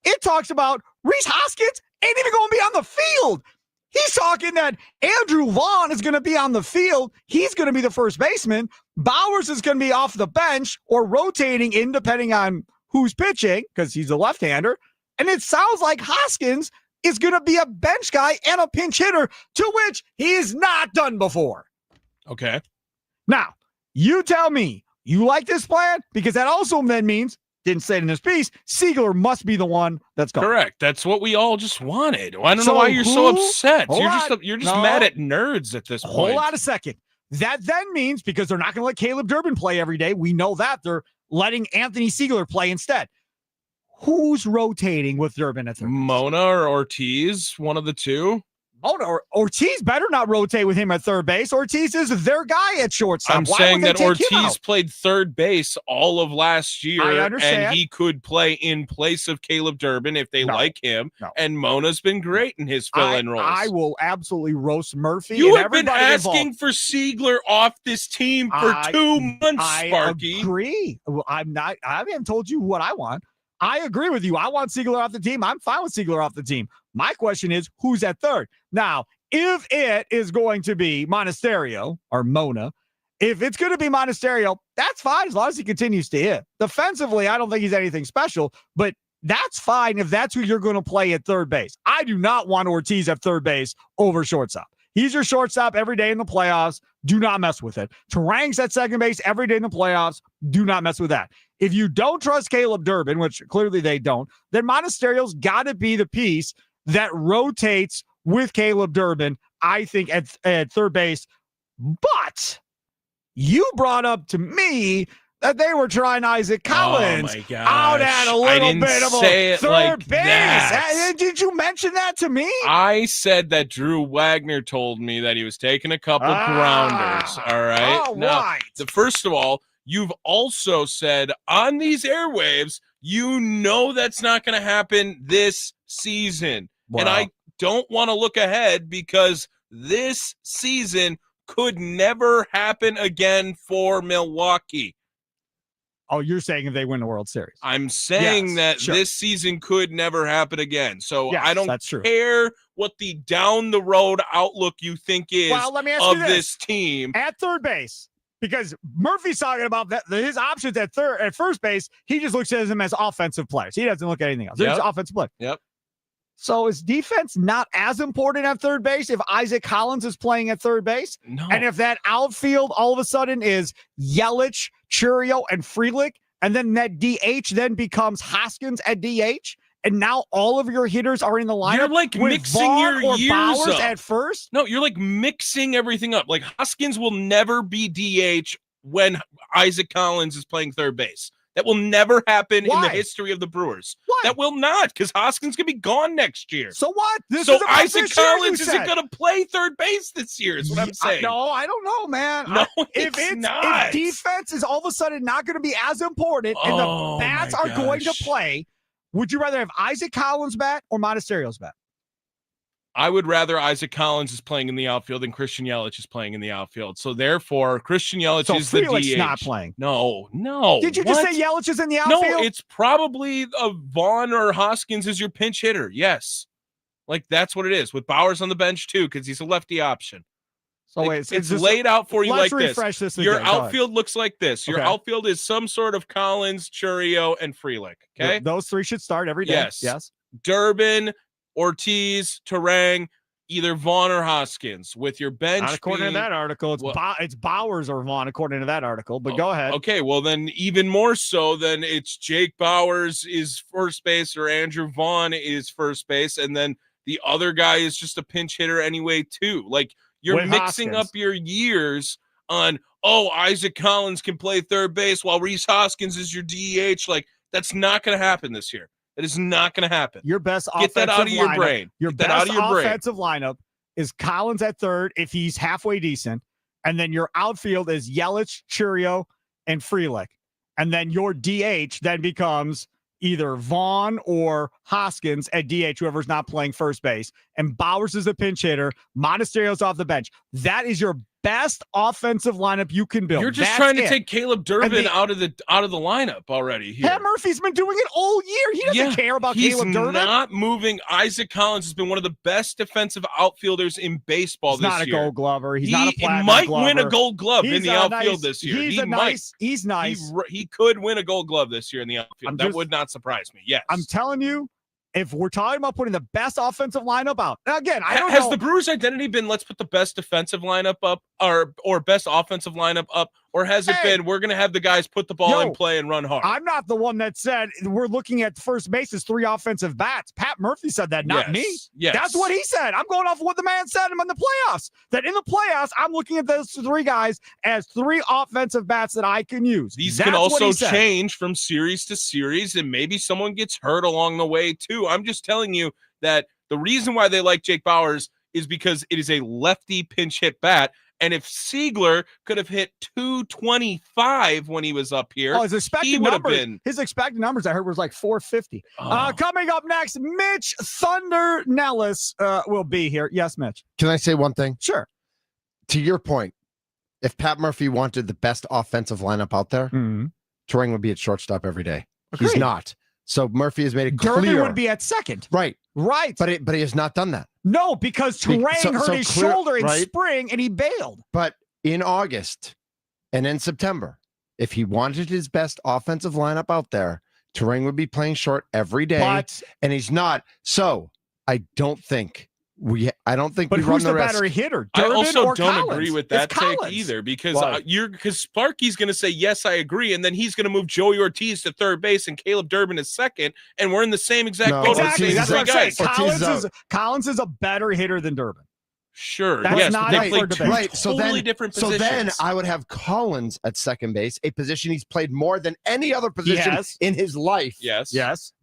it talks about Rhys Hoskins ain't even going to be on the field. He's talking that Andrew Vaughn is going to be on the field. He's going to be the first baseman. Bowers is going to be off the bench or rotating in depending on who's pitching because he's a left-hander. And it sounds like Hoskins is going to be a bench guy and a pinch hitter, to which he is not done before. Okay. Now, you tell me, you like this plan? Because that also then means, didn't say it in this piece, Siegler must be the one that's gone. Correct. That's what we all just wanted. I don't know why you're so upset. You're just mad at nerds at this point. Hold on a second. That then means, because they're not going to let Caleb Durbin play every day, we know that they're letting Anthony Siegler play instead. Who's rotating with Durbin at third? Mona or Ortiz, one of the two. Ortiz better not rotate with him at third base. Ortiz is their guy at shortstop. I'm saying that Ortiz played third base all of last year. I understand. And he could play in place of Caleb Durbin if they like him. No. And Mona's been great in his fill-in roles. I will absolutely roast Murphy. You and have been asking for Ziegler off this team for 2 months, Sparky. I agree. Well, I haven't told you what I want. I agree with you. I want Ziegler off the team. I'm fine with Ziegler off the team. My question is, who's at third? Now, if it is going to be Monasterio or Mona, if it's going to be Monasterio, that's fine as long as he continues to hit. Defensively, I don't think he's anything special, but that's fine if that's who you're going to play at third base. I do not want Ortiz at third base over shortstop. He's your shortstop every day in the playoffs. Do not mess with it. Tarang's at second base every day in the playoffs. Do not mess with that. If you don't trust Caleb Durbin, which clearly they don't, then Monasterio's got to be the piece that rotates with Caleb Durbin, I think, at third base. But you brought up to me that they were trying Isaac Collins out at a little bit of a third base. Did you mention that to me? I said that Drew Wagner told me that he was taking a couple grounders. All right. All now, right. First of all, you've also said on these airwaves, you know that's not going to happen this season. Wow. And I don't want to look ahead because this season could never happen again for Milwaukee. Oh, you're saying if they win the World Series? I'm saying this season could never happen again. So yes, I don't care what the down the road outlook you think is let me ask of you this team. At third base, because Murphy's talking about that his options at first base, he just looks at them as offensive players. He doesn't look at anything else. They're just offensive players. Yep. So is defense not as important at third base if Isaac Collins is playing at third base? No. And if that outfield all of a sudden is Yelich, Churio, and Frelick, and then that DH then becomes Hoskins at DH, and now all of your hitters are in the lineup. You're like with mixing Vaughn your or years Bowers up. at first? No, you're like mixing everything up. Like Hoskins will never be DH when Isaac Collins is playing third base. That will never happen in the history of the Brewers. Why? That will not, because Hoskins can be gone next year. So what? So Isaac Collins isn't going to play third base this year, is what I'm saying. No, I don't know, man. No, it's not. If defense is all of a sudden not going to be as important and the bats are going to play, would you rather have Isaac Collins bat or Monasterio's bat? I would rather Isaac Collins is playing in the outfield than Christian Yelich is playing in the outfield. So therefore, Christian Yelich is the DH. Not playing. No. Did you just say Yelich is in the outfield? No, it's probably Vaughn or Hoskins is your pinch hitter. Yes. Like that's what it is with Bowers on the bench too, because he's a lefty option. So wait, it's laid out for you like this. Refresh this. Your outfield looks like this. Your outfield is some sort of Collins, Churio, and Frelick. Okay. Those three should start every day. Yes. Durbin, Ortiz, Tarang, either Vaughn or Hoskins with your bench. Not according to that article, it's Bowers or Vaughn according to that article. But go ahead. Okay, well then even more so than it's Jake Bowers is first base or Andrew Vaughn is first base, and then the other guy is just a pinch hitter anyway too. Like you're with mixing Hoskins. up your years on Isaac Collins can play third base while Rhys Hoskins is your DH. Like that's not going to happen this year. It is not going to happen. Your best get that out of your lineup, brain. Your get best that out of your offensive lineup is Collins at third if he's halfway decent, and then your outfield is Yelich, Churio, and Frelick, and then your DH then becomes either Vaughn or Hoskins at DH, whoever's not playing first base, and Bowers is a pinch hitter. Monasterio's off the bench. That is your best offensive lineup you can build. You're just trying to take Caleb Durbin out of the lineup already here. Pat Murphy's been doing it all year. He doesn't care about Caleb Durbin. He's not moving. Isaac Collins has been one of the best defensive outfielders in baseball this year. He's not a Gold Glover. He's not a platinum might glover. win a Gold Glove in the outfield this year. He's nice. He could win a Gold Glove this year in the outfield. That would not surprise me. Yes. I'm telling you, if we're talking about putting the best offensive lineup out, now again, I don't know. Has the Brewers' identity been let's put the best defensive lineup up or best offensive lineup up, or has it been we're going to have the guys put the ball in play and run hard? I'm not the one that said we're looking at first base as three offensive bats. Pat Murphy said that, not me. Yes. That's what he said. I'm going off what the man said in the playoffs. That in the playoffs, I'm looking at those three guys as three offensive bats that I can use. These can also change from series to series, and maybe someone gets hurt along the way too. I'm just telling you that the reason why they like Jake Bowers is because it is a lefty pinch hit bat. And if Siegler could have hit 225 when he was up here, his expected he would have numbers, been. his expected numbers I heard was like 450. Oh. Coming up next, Mitch Thunder Nelles will be here. Yes, Mitch. Can I say one thing? Sure. To your point, if Pat Murphy wanted the best offensive lineup out there, Turing would be at shortstop every day. Agreed. He's not. So Murphy has made it Durbin clear. would be at second. Right. But he has not done that. No, because Terang hurt his shoulder in spring and he bailed. But in August and in September, if he wanted his best offensive lineup out there, Terang would be playing short every day, and he's not. So I don't think we run the risk. Better hitter? I Durbin also or don't Collins? agree with that take either, because Sparky's going to say yes, I agree, and then he's going to move Joey Ortiz to third base and Caleb Durbin is second, and we're in the same exact boat. Exactly. That's what I'm saying. Guys. Collins is a better hitter than Durbin. Sure. That's yes, not they play right. totally different positions. So then I would have Collins at second base, a position he's played more than any other position in his life. Yes.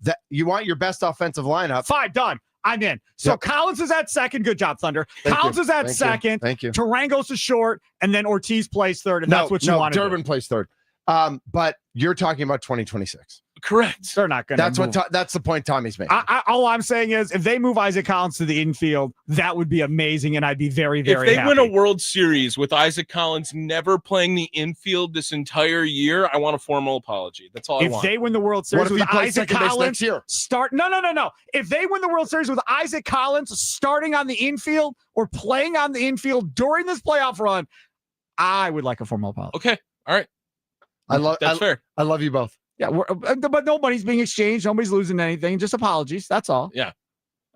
That you want your best offensive lineup. Fine, done. I'm in. So Collins is at second. Good job, Thunder. Collins is at second. Thank you. Terang goes to short, and then Ortiz plays third, and that's what you want to do. Durbin plays third. But you're talking about 2026. Correct. They're not going to. That's the point Tommy's making. All I'm saying is, if they move Isaac Collins to the infield, that would be amazing, and I'd be very, very happy. If they win a World Series with Isaac Collins never playing the infield this entire year, I want a formal apology. That's all I want. If they win the World Series with Isaac Collins, No. If they win the World Series with Isaac Collins starting on the infield or playing on the infield during this playoff run, I would like a formal apology. Okay. All right. That's fair. I love you both. Yeah, but nobody's being exchanged. Nobody's losing anything. Just apologies. That's all. Yeah.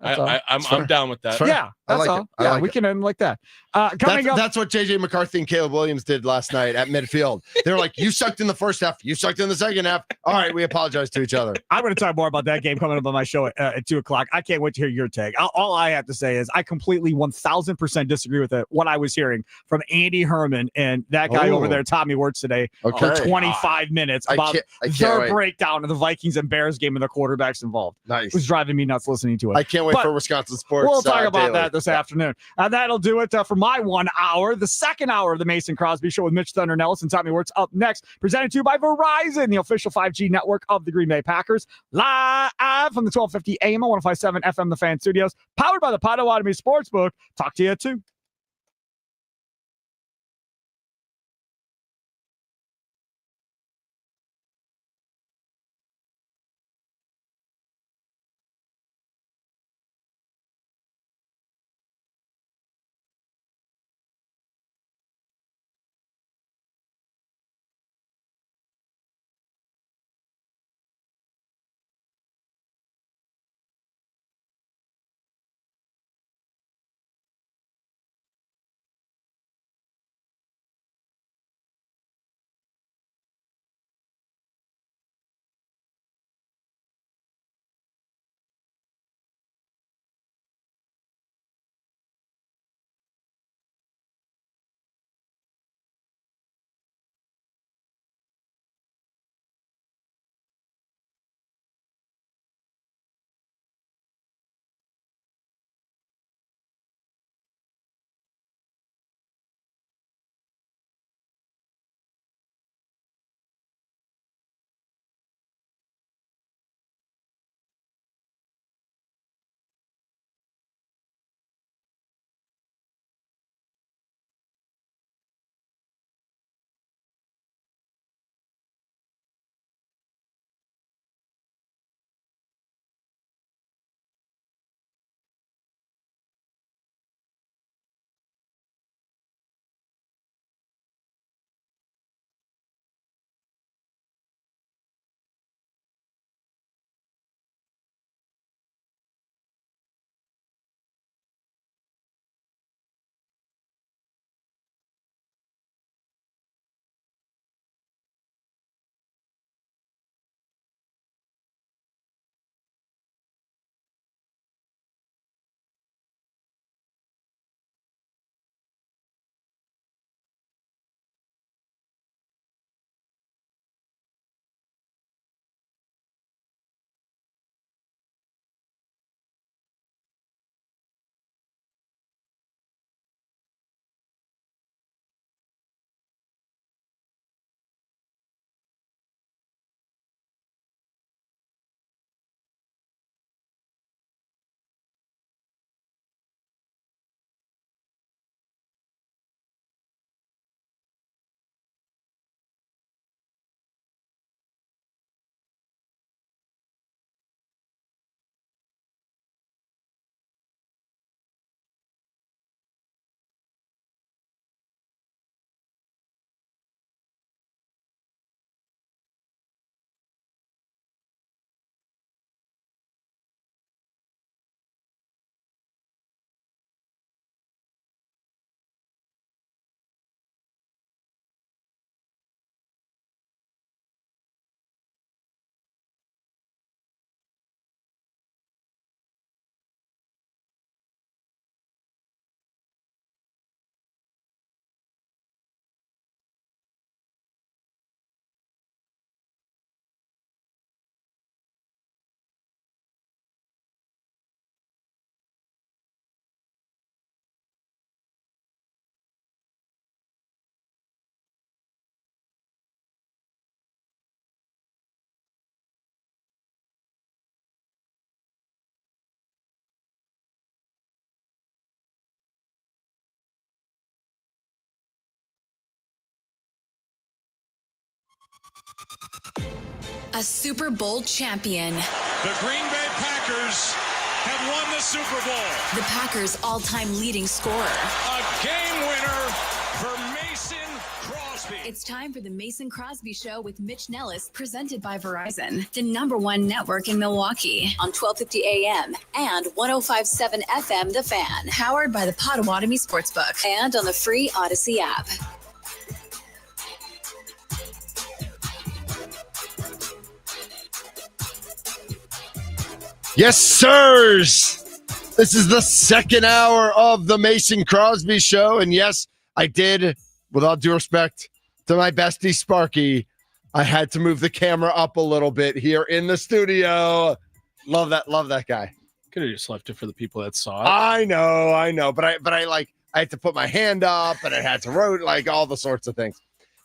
I'm down with that. Yeah, that's all. Yeah, we can end like that. Coming up, that's what JJ McCarthy and Caleb Williams did last night at midfield. They're like, you sucked in the first half, you sucked in the second half. All right, we apologize to each other. I'm going to talk more about that game coming up on my show at 2:00. I can't wait to hear your take. All I have to say is I completely 1,000% disagree with what I was hearing from Andy Herman and that guy over there, Tommy Wirtz, today for 25 minutes about their breakdown of the Vikings and Bears game and the quarterbacks involved. Nice. It was driving me nuts listening to it. I can't wait for Wisconsin sports. We'll talk about daily. that this afternoon. That'll do it for my 1 hour. The second hour of the Mason Crosby Show with Mitch Thunder Nelles and Tommy Wirtz up next. Presented to you by Verizon, the official 5G network of the Green Bay Packers. Live from the 1250 AM on 105.7 FM The Fan Studios. Powered by the Potawatomi Sportsbook. Talk to you at 2. A Super Bowl champion. The Green Bay Packers have won the Super Bowl. The Packers' all-time leading scorer. A game winner for Mason Crosby. It's time for the Mason Crosby Show with Mitch Nelles, presented by Verizon, the #1 network in Milwaukee, on 1250 AM and 105.7 FM The Fan, powered by the Potawatomi Sportsbook, and on the free Odyssey app. Yes, sirs. This is the second hour of the Mason Crosby Show. And yes, I did, with all due respect to my bestie Sparky, I had to move the camera up a little bit here in the studio. Love that guy. Could have just left it for the people that saw it. I know. But I had to put my hand up and I had to wrote like all the sorts of things.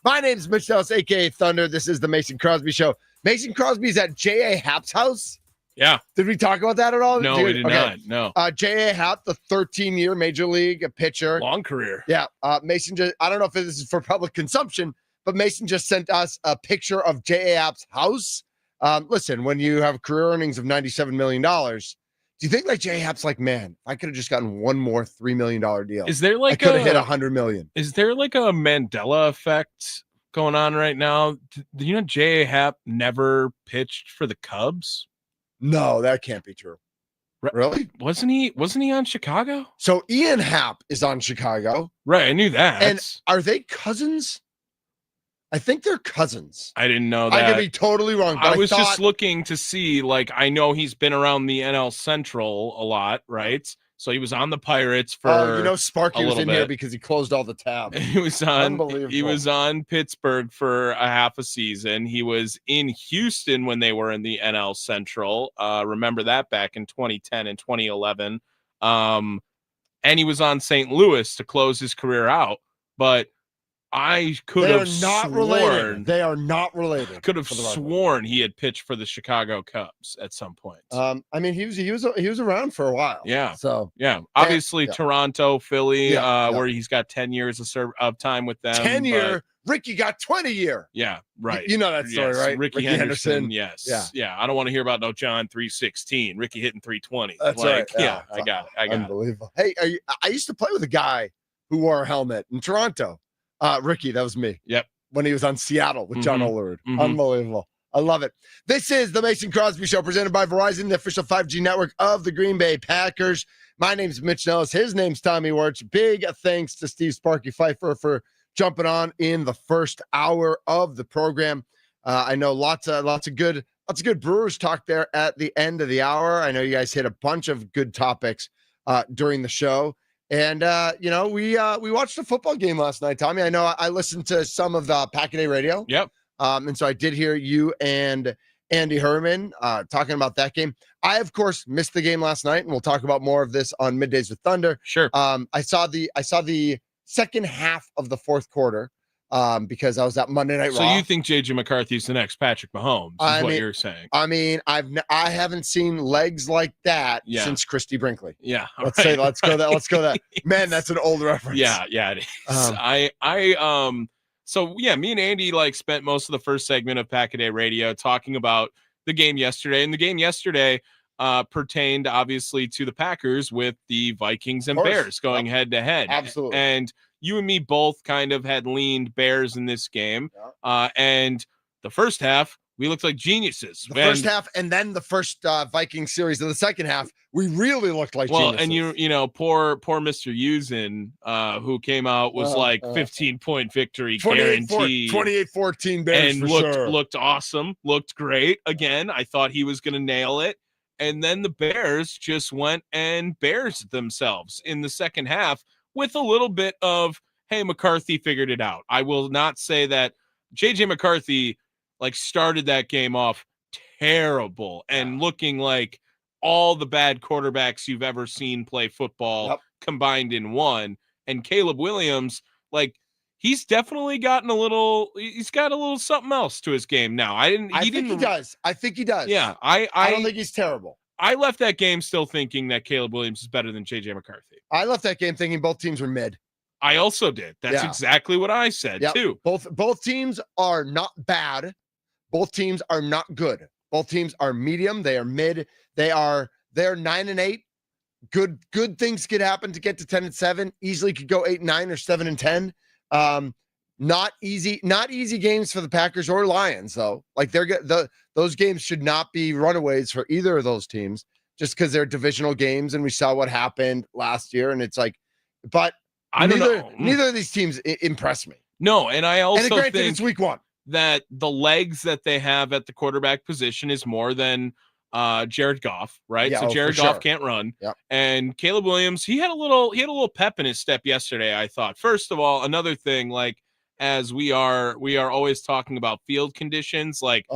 My name is Mitch Nelles, aka Thunder. This is the Mason Crosby Show. Mason Crosby's at J.A. Happ's house. Yeah. Did we talk about that at all? No, we did not. No. J.A. Happ, the 13-year Major League pitcher. Long career. Yeah. Mason just, I don't know if this is for public consumption, but Mason just sent us a picture of J.A. Happ's house. Listen, when you have career earnings of $97 million, do you think like J.A. Happ's like, man, I could have just gotten one more $3 million deal. Is there like I could have hit $100 million. Is there like a Mandela effect going on right now? Do you know J.A. Happ never pitched for the Cubs? No, that can't be true. Really? Wasn't he on Chicago? So Ian Happ is on Chicago. Right, I knew that. And are they cousins? I think they're cousins. I didn't know that. I could be totally wrong. But I was just looking to see, like, I know he's been around the NL Central a lot, right? So he was on the Pirates for Sparky was in here because he closed all the tabs. He was on Pittsburgh for a half a season. He was in Houston when they were in the NL Central. Remember that back in 2010 and 2011. And he was on St. Louis to close his career out. But I could have sworn they are not related. Could have sworn he had pitched for the Chicago Cubs at some point. I mean, he was around for a while. Yeah. So obviously Toronto, Philly, where he's got 10 years of time with them. 10-year. Ricky got 20-year. Yeah, right. You know that story, right? Ricky Henderson. Yes. Yeah. I don't want to hear about no John 316. Ricky hitting 320. That's right. Yeah, I got it. Unbelievable. Hey, I used to play with a guy who wore a helmet in Toronto. Ricky, that was me. Yep. When he was on Seattle with John Olerud. Mm-hmm. Unbelievable. I love it. This is the Mason Crosby Show presented by Verizon, the official 5G network of the Green Bay Packers. My name's Mitch Nelles. His name's Tommy Wirtz. Big thanks to Steve Sparky Fifer for jumping on in the first hour of the program. I know lots of good Brewers talk there at the end of the hour. I know you guys hit a bunch of good topics during the show. And, we watched a football game last night, Tommy. I know I listened to some of the Pack-A-Day radio. Yep. And so I did hear you and Andy Herman talking about that game. I, of course, missed the game last night, and we'll talk about more of this on Middays with Thunder. Sure. I saw the second half of the fourth quarter because I was at Monday Night Raw. So you think J.J. McCarthy's the next Patrick Mahomes is what you're saying. I mean, I haven't seen legs like that since Christy Brinkley. Yeah. Let's go that. Man, that's an old reference. Yeah, it is. So me and Andy spent most of the first segment of Pack-A-Day Radio talking about the game yesterday. And the game yesterday pertained obviously to the Packers with the Vikings and Bears going head to head. Absolutely. And you and me both kind of had leaned Bears in this game. And the first half, we looked like geniuses. First half, and then the first Viking series of the second half, we really looked like geniuses. And poor Mr. Usen, who came out was 15-point victory guaranteed. 28-14 Bears and for looked awesome, looked great. Again, I thought he was going to nail it. And then the Bears just went and Bears themselves in the second half with a little bit of, hey, McCarthy figured it out. I will not say that J.J. McCarthy started that game off terrible and looking like all the bad quarterbacks you've ever seen play football combined in one. And Caleb Williams, he's definitely gotten he's got a little something else to his game now. I think he does. Yeah. I don't think he's terrible. I left that game still thinking that Caleb Williams is better than J.J. McCarthy. I left that game thinking both teams were mid. I also did. That's exactly what I said too. Both teams are not bad, Both teams are not good. Both teams are medium. They are mid. They're 9-8. Good things could happen to get to 10-7. Easily could go 8-9 or 7-10. Not easy games for the Packers or Lions, though. Like those games should not be runaways for either of those teams, just because they're divisional games, and we saw what happened last year. And it's like, but I don't know. Neither of these teams impress me. No, and I also granted, think it's week 1 that the legs that they have at the quarterback position is more than Jared Goff, right? Yeah, so Jared Goff sure. can't run. Yep. And Caleb Williams, he had a little pep in his step yesterday, I thought. First of all, another thing, like, as we are always talking about field conditions, like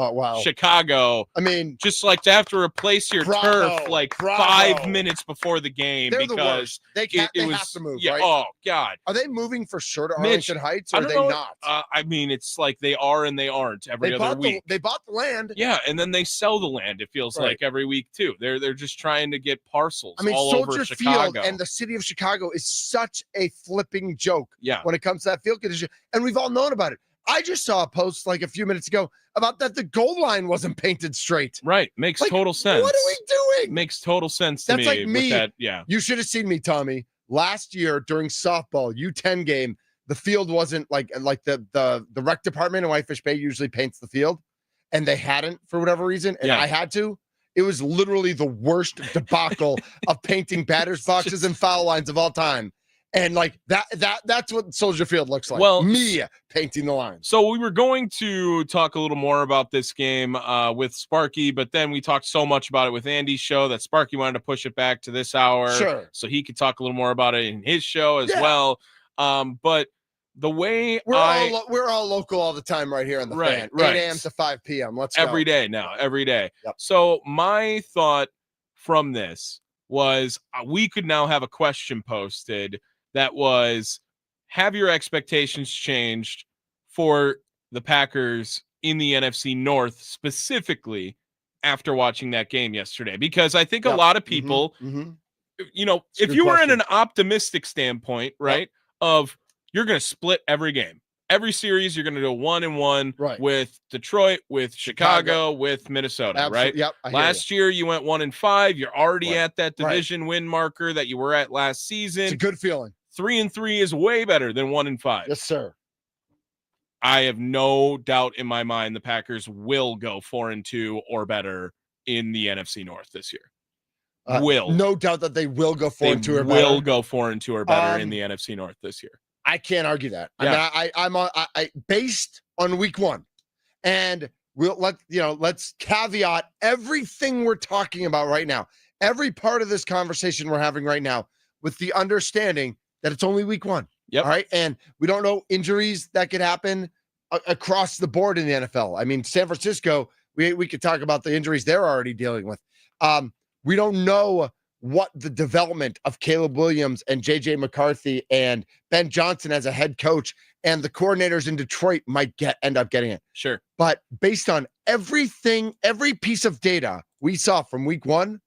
Chicago. I mean, just like to have to replace your turf like 5 minutes before the game. They're because the worst. They have to move, yeah, right? Oh God. Are they moving for sure to Mitch, Arlington Heights, or are they not? I mean, it's like they are and they aren't every other week. They bought the land. Yeah, and then they sell the land, it feels like, every week too. They're just trying to get parcels all over Chicago. Field and the city of Chicago is such a flipping joke when it comes to that field condition. And we've all known about it. I just saw a post like a few minutes ago about that the goal line wasn't painted straight. Right. Makes total sense. What are we doing? Makes total sense to me. That's like me. With that, yeah. You should have seen me, Tommy. Last year during softball, U10 game, the field wasn't like the rec department in Whitefish Bay usually paints the field, and they hadn't for whatever reason, and I had to. It was literally the worst debacle of painting batters boxes and foul lines of all time. And like that's what Soldier Field looks like. Well, me painting the lines. So we were going to talk a little more about this game with Sparky, but then we talked so much about it with Andy's show that Sparky wanted to push it back to this hour, so he could talk a little more about it in his show as well. But the way we're all local all the time right here in the fan. 8 a.m. to 5 p.m. Let's go. Every day now, every day. Yep. So my thought from this was we could now have a question posted that was, have your expectations changed for the Packers in the NFC North, specifically after watching that game yesterday? Because I think a lot of people, you know, if you were in an optimistic standpoint, right, of you're going to split every game. Every series, you're going to do 1-1 with Detroit, with Chicago, with Minnesota, right? Yep. Last year, you went 1-5. You're already at that division win marker that you were at last season. It's a good feeling. 3-3 is way better than 1-5. Yes, sir. I have no doubt in my mind the Packers will go 4-2 or better in the NFC North this year. No doubt that they will go 4-2 or better. Will go 4-2 or better in the NFC North this year. I can't argue that. Yeah. I mean, I'm based on week 1, and let's caveat everything we're talking about right now, every part of this conversation we're having right now, with the understanding that it's only week 1. Yep. All right. And we don't know injuries that could happen across the board in the NFL. I mean, San Francisco, we could talk about the injuries they're already dealing with. We don't know what the development of Caleb Williams and JJ McCarthy and Ben Johnson as a head coach and the coordinators in Detroit might end up getting it. Sure. But based on everything, every piece of data we saw from week 1,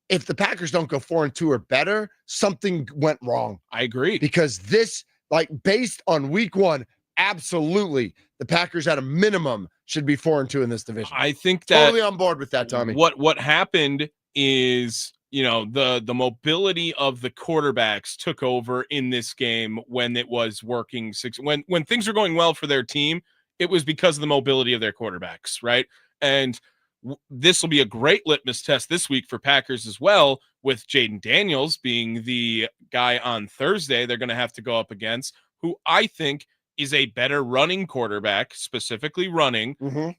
if the Packers don't go 4-2 or better, something went wrong. I agree. Because this, like, based on week 1, absolutely, the Packers at a minimum should be 4-2 in this division. I think that totally on board with that, Tommy. What happened is, you know, the mobility of the quarterbacks took over in this game when it was working when things were going well for their team. It was because of the mobility of their quarterbacks, right? And this will be a great litmus test this week for Packers as well, with Jaden Daniels being the guy on Thursday they're going to have to go up against, who I think is a better running quarterback, specifically running,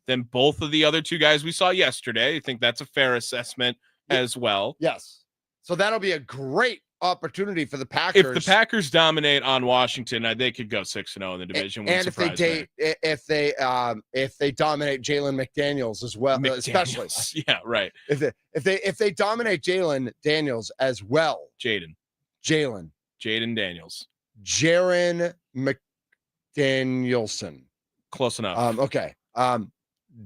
than both of the other two guys we saw yesterday. I think that's a fair assessment as well. Yes. So that'll be a great opportunity for the Packers. If the Packers dominate on Washington, they could go 6-0 in the division. And if they dominate Jalen McDaniels as well, especially. Yeah, right. If they dominate Jalen Daniels as well. Jaden Daniels. Jaron McDanielson. Close enough. Okay.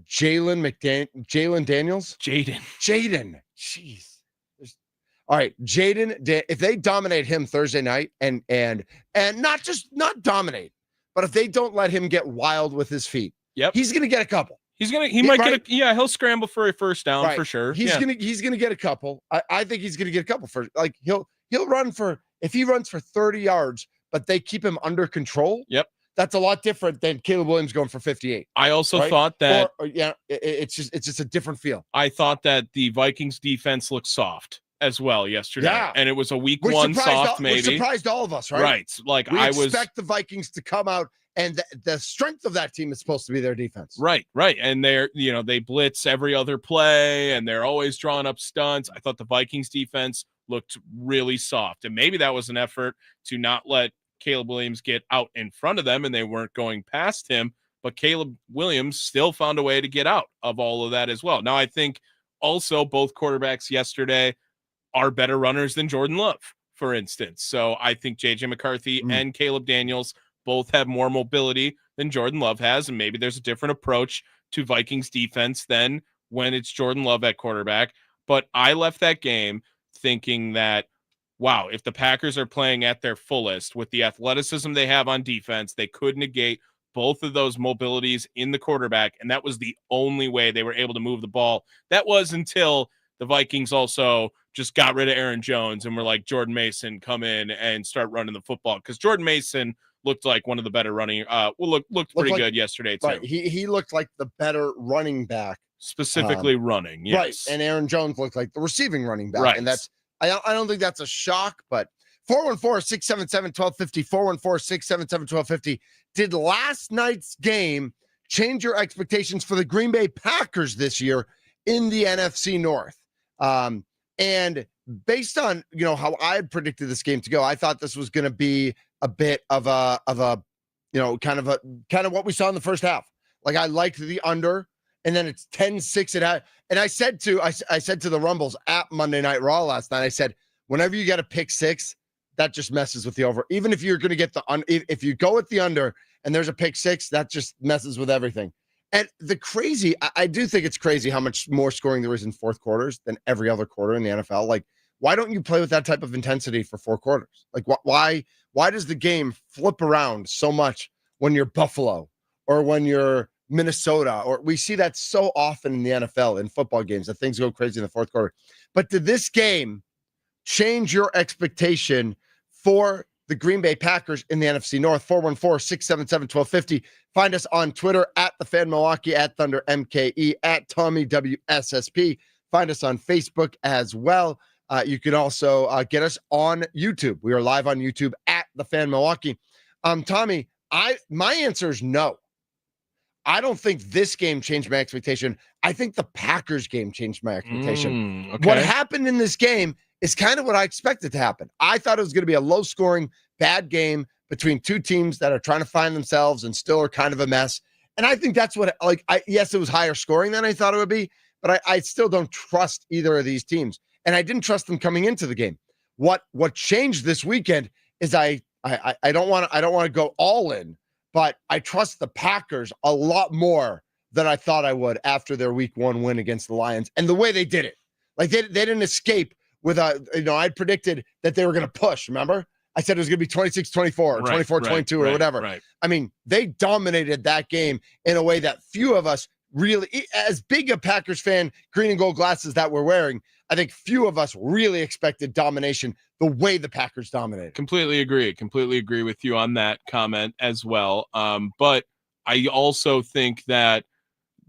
Jalen Daniels. Jaden. Jeez. All right, Jaden. If they dominate him Thursday night, and not dominate, but if they don't let him get wild with his feet, yep, he's going to get a couple. He'll scramble for a first down for sure. He's gonna get a couple. I think he's gonna get a couple for like he'll run for if he runs for 30 yards, but they keep him under control. Yep. That's a lot different than Caleb Williams going for 58. I also thought that it's just a different feel. I thought that the Vikings defense looked soft as well yesterday. Yeah. And it was a week one soft maybe. Which surprised all of us, right? Right. Like we expect the Vikings to come out, and the strength of that team is supposed to be their defense. Right. And they blitz every other play, and they're always drawing up stunts. I thought the Vikings defense looked really soft, and maybe that was an effort to not let Caleb Williams get out in front of them, and they weren't going past him. But Caleb Williams still found a way to get out of all of that as well. Now, I think also both quarterbacks yesterday are better runners than Jordan Love, for instance. So I think J.J. McCarthy and Caleb Daniels both have more mobility than Jordan Love has, and maybe there's a different approach to Vikings defense than when it's Jordan Love at quarterback. But I left that game thinking that, wow, if the Packers are playing at their fullest with the athleticism they have on defense, they could negate both of those mobilities in the quarterback, and that was the only way they were able to move the ball. That was until the Vikings also just got rid of Aaron Jones and were like, Jordan Mason, come in and start running the football. Because Jordan Mason looked like one of the better running, looked pretty good yesterday too. Right. He looked like the better running back. Specifically running, yes. Right. And Aaron Jones looked like the receiving running back. Right. And that's, I don't think that's a shock, but 414-677-1250, 414-677-1250. Did last night's game change your expectations for the Green Bay Packers this year in the NFC North? And based on, how I had predicted this game to go, I thought this was going to be a bit of a, kind of what we saw in the first half. Like I liked the under, and then it's 10-6 and I said to the Rumbles at Monday Night Raw last night, I said, whenever you get a pick six, that just messes with the over. Even if you're going to get if you go with the under and there's a pick six, that just messes with everything. And I do think it's crazy how much more scoring there is in fourth quarters than every other quarter in the NFL. Like, why don't you play with that type of intensity for four quarters? Like, why does the game flip around so much when you're Buffalo or when you're Minnesota? Or we see that so often in the NFL in football games that things go crazy in the fourth quarter. But did this game change your expectation for the Green Bay Packers in the NFC North? 414-677-1250. Find us on Twitter at TheFanMilwaukee, at ThunderMKE, at TommyWSSP. Find us on Facebook as well. You can also get us on YouTube. We are live on YouTube at TheFanMilwaukee. Tommy, my answer is no. I don't think this game changed my expectation. I think the Packers game changed my expectation. Okay. What happened in this game is kind of what I expected to happen. I thought it was going to be a low-scoring, bad game between two teams that are trying to find themselves and still are kind of a mess. And I think that's what, yes, it was higher scoring than I thought it would be, but I still don't trust either of these teams. And I didn't trust them coming into the game. What changed this weekend is I don't want to go all in, but I trust the Packers a lot more than I thought I would after their week one win against the Lions and the way they did it. Like they didn't escape with I predicted that they were going to push, remember? I said it was going to be 26-24 or 24-22 or whatever. Right. I mean, they dominated that game in a way that few of us really, as big a Packers fan, green and gold glasses that we're wearing, I think few of us really expected domination the way the Packers dominated. Completely agree with you on that comment as well. But I also think that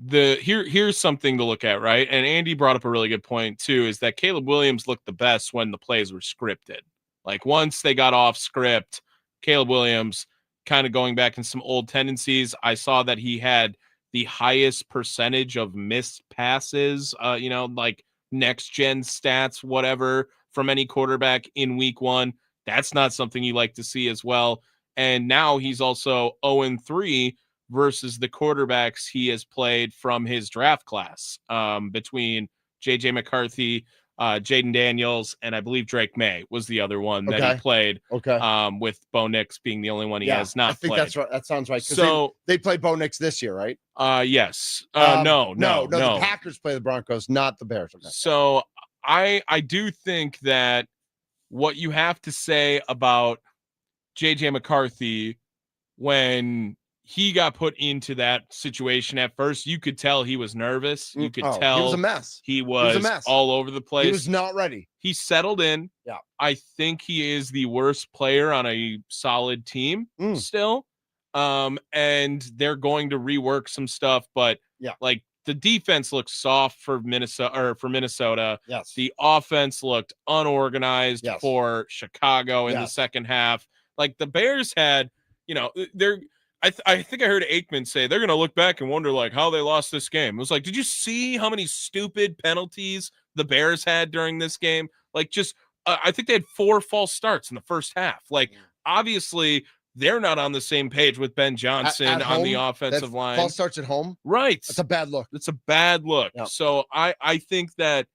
here's something to look at, right? And Andy brought up a really good point too, is that Caleb Williams looked the best when the plays were scripted. Like once they got off script, Caleb Williams kind of going back in some old tendencies. I saw that he had the highest percentage of missed passes, like next gen stats, whatever, from any quarterback in week one. That's not something you like to see as well. And now he's also 0-3 versus the quarterbacks he has played from his draft class, between J.J. McCarthy, Jaden Daniels, and I believe Drake May was the other one that he played. With Bo Nix being the only one he has not played. That's right. That sounds right. So they played Bo Nix this year, right? Yes. No. The Packers play the Broncos, not the Bears. So I do think that what you have to say about J.J. McCarthy when he got put into that situation at first. You could tell he was nervous. You could tell he was a mess. He was a mess. all over the place. He was not ready. He settled in. Yeah. I think he is the worst player on a solid team still. And they're going to rework some stuff, but like the defense looks soft for Minnesota. Yes. The offense looked unorganized for Chicago in the second half. Like the Bears had, I think I heard Aikman say they're going to look back and wonder like how they lost this game. It was like, did you see how many stupid penalties the Bears had during this game? Like just, I think they had 4 false starts in the first half. Like obviously they're not on the same page with Ben Johnson at on home, the offensive line. False starts at home. Right. It's a bad look. It's a bad look. Yep. So I think that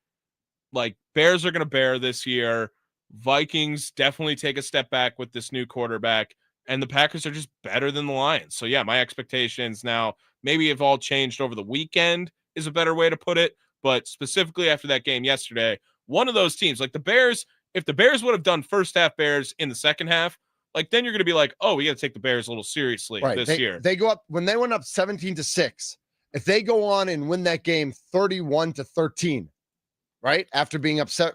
like Bears are going to bear this year. Vikings definitely take a step back with this new quarterback. And the Packers are just better than the Lions. So, yeah, my expectations now maybe have all changed over the weekend is a better way to put it. But specifically after that game yesterday, one of those teams, like the Bears, if the Bears would have done first half Bears in the second half, like then you're going to be like, oh, we got to take the Bears a little seriously this year. They go up when they went up 17-6. If they go on and win that game 31-13, right? After being upset,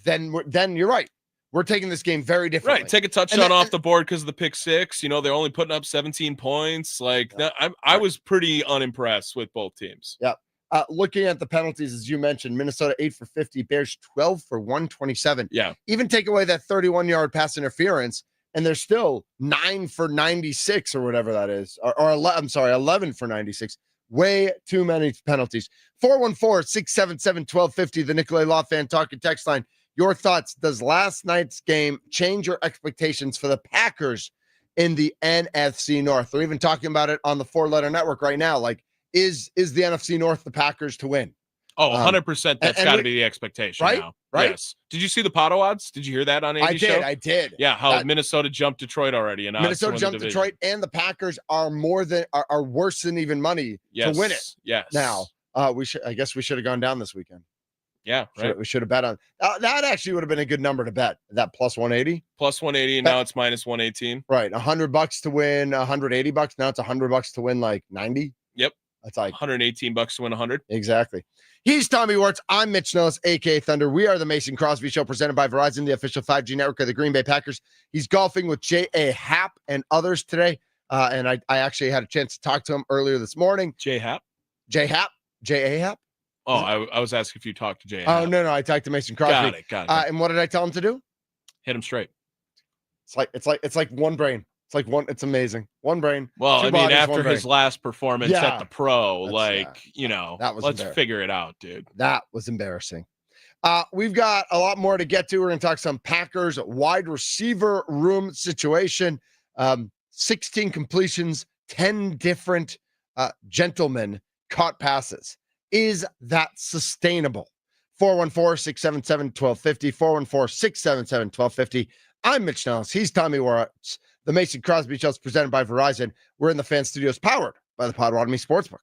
then you're right. We're taking this game very differently. Right. Take a touchdown off the board because of the pick 6. They're only putting up 17 points. Like I was pretty unimpressed with both teams. Yeah. Looking at the penalties, as you mentioned, Minnesota 8 for 50, Bears 12 for 127. Yeah. Even take away that 31-yard pass interference, and they're still 9 for 96 or whatever that is. Or 11 for 96. Way too many penalties. 414-677-1250, the Nicolay Law Fan Talking text line. Your thoughts, does last night's game change your expectations for the Packers in the NFC North? They're even talking about it on the 4-letter network right now. Like, is the NFC North the Packers to win? Oh, 100%. That's got to be the expectation right? now. Right? Yes. Did you see the Pato odds? Did you hear that on AD show? I did. Yeah, how Minnesota jumped Detroit already. And Minnesota jumped Detroit, and the Packers are are worse than even money to win it. Yes. Now, I guess we should have gone down this weekend. Yeah, right. We should have bet on that. Actually, would have been a good number to bet. That plus 180, and now it's minus 118. Right, $100 to win, $180. Now it's $100 to win like 90. Yep, that's like $118 to win 100. Exactly. He's Tommy Wirtz. I'm Mitch Nelles, aka Thunder. We are the Mason Crosby Show, presented by Verizon, the official 5G network of the Green Bay Packers. He's golfing with J.A. Happ and others today, and I actually had a chance to talk to him earlier this morning. J.A. Happ. J.A. Happ. Oh, I was asking if you talked to Jay. Oh, no. I talked to Mason Crosby. Got it. And what did I tell him to do? Hit him straight. It's like one brain. It's amazing. One brain. Well, I mean, bodies, after his last performance at the Pro, that was let's figure it out, dude. That was embarrassing. We've got a lot more to get to. We're going to talk some Packers wide receiver room situation. 16 completions, 10 different gentlemen caught passes. Is that sustainable? 414-677-1250, 414-677-1250. I'm Mitch Nelles. He's Tommy Wirtz. The Mason Crosby Show is presented by Verizon. We're in the Fan Studios, powered by the Potawatomi Sportsbook.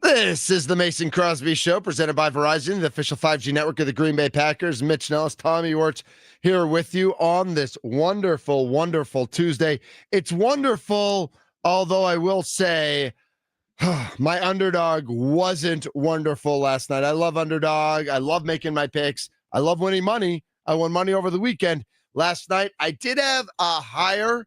This is the Mason Crosby Show, presented by Verizon, the official 5G network of the Green Bay Packers. Mitch Nelles, Tommy Wirtz here with you on this wonderful, wonderful Tuesday. It's wonderful, although I will say my underdog wasn't wonderful last night. I love underdog. I love making my picks. I love winning money. I won money over the weekend. Last night, I did have higher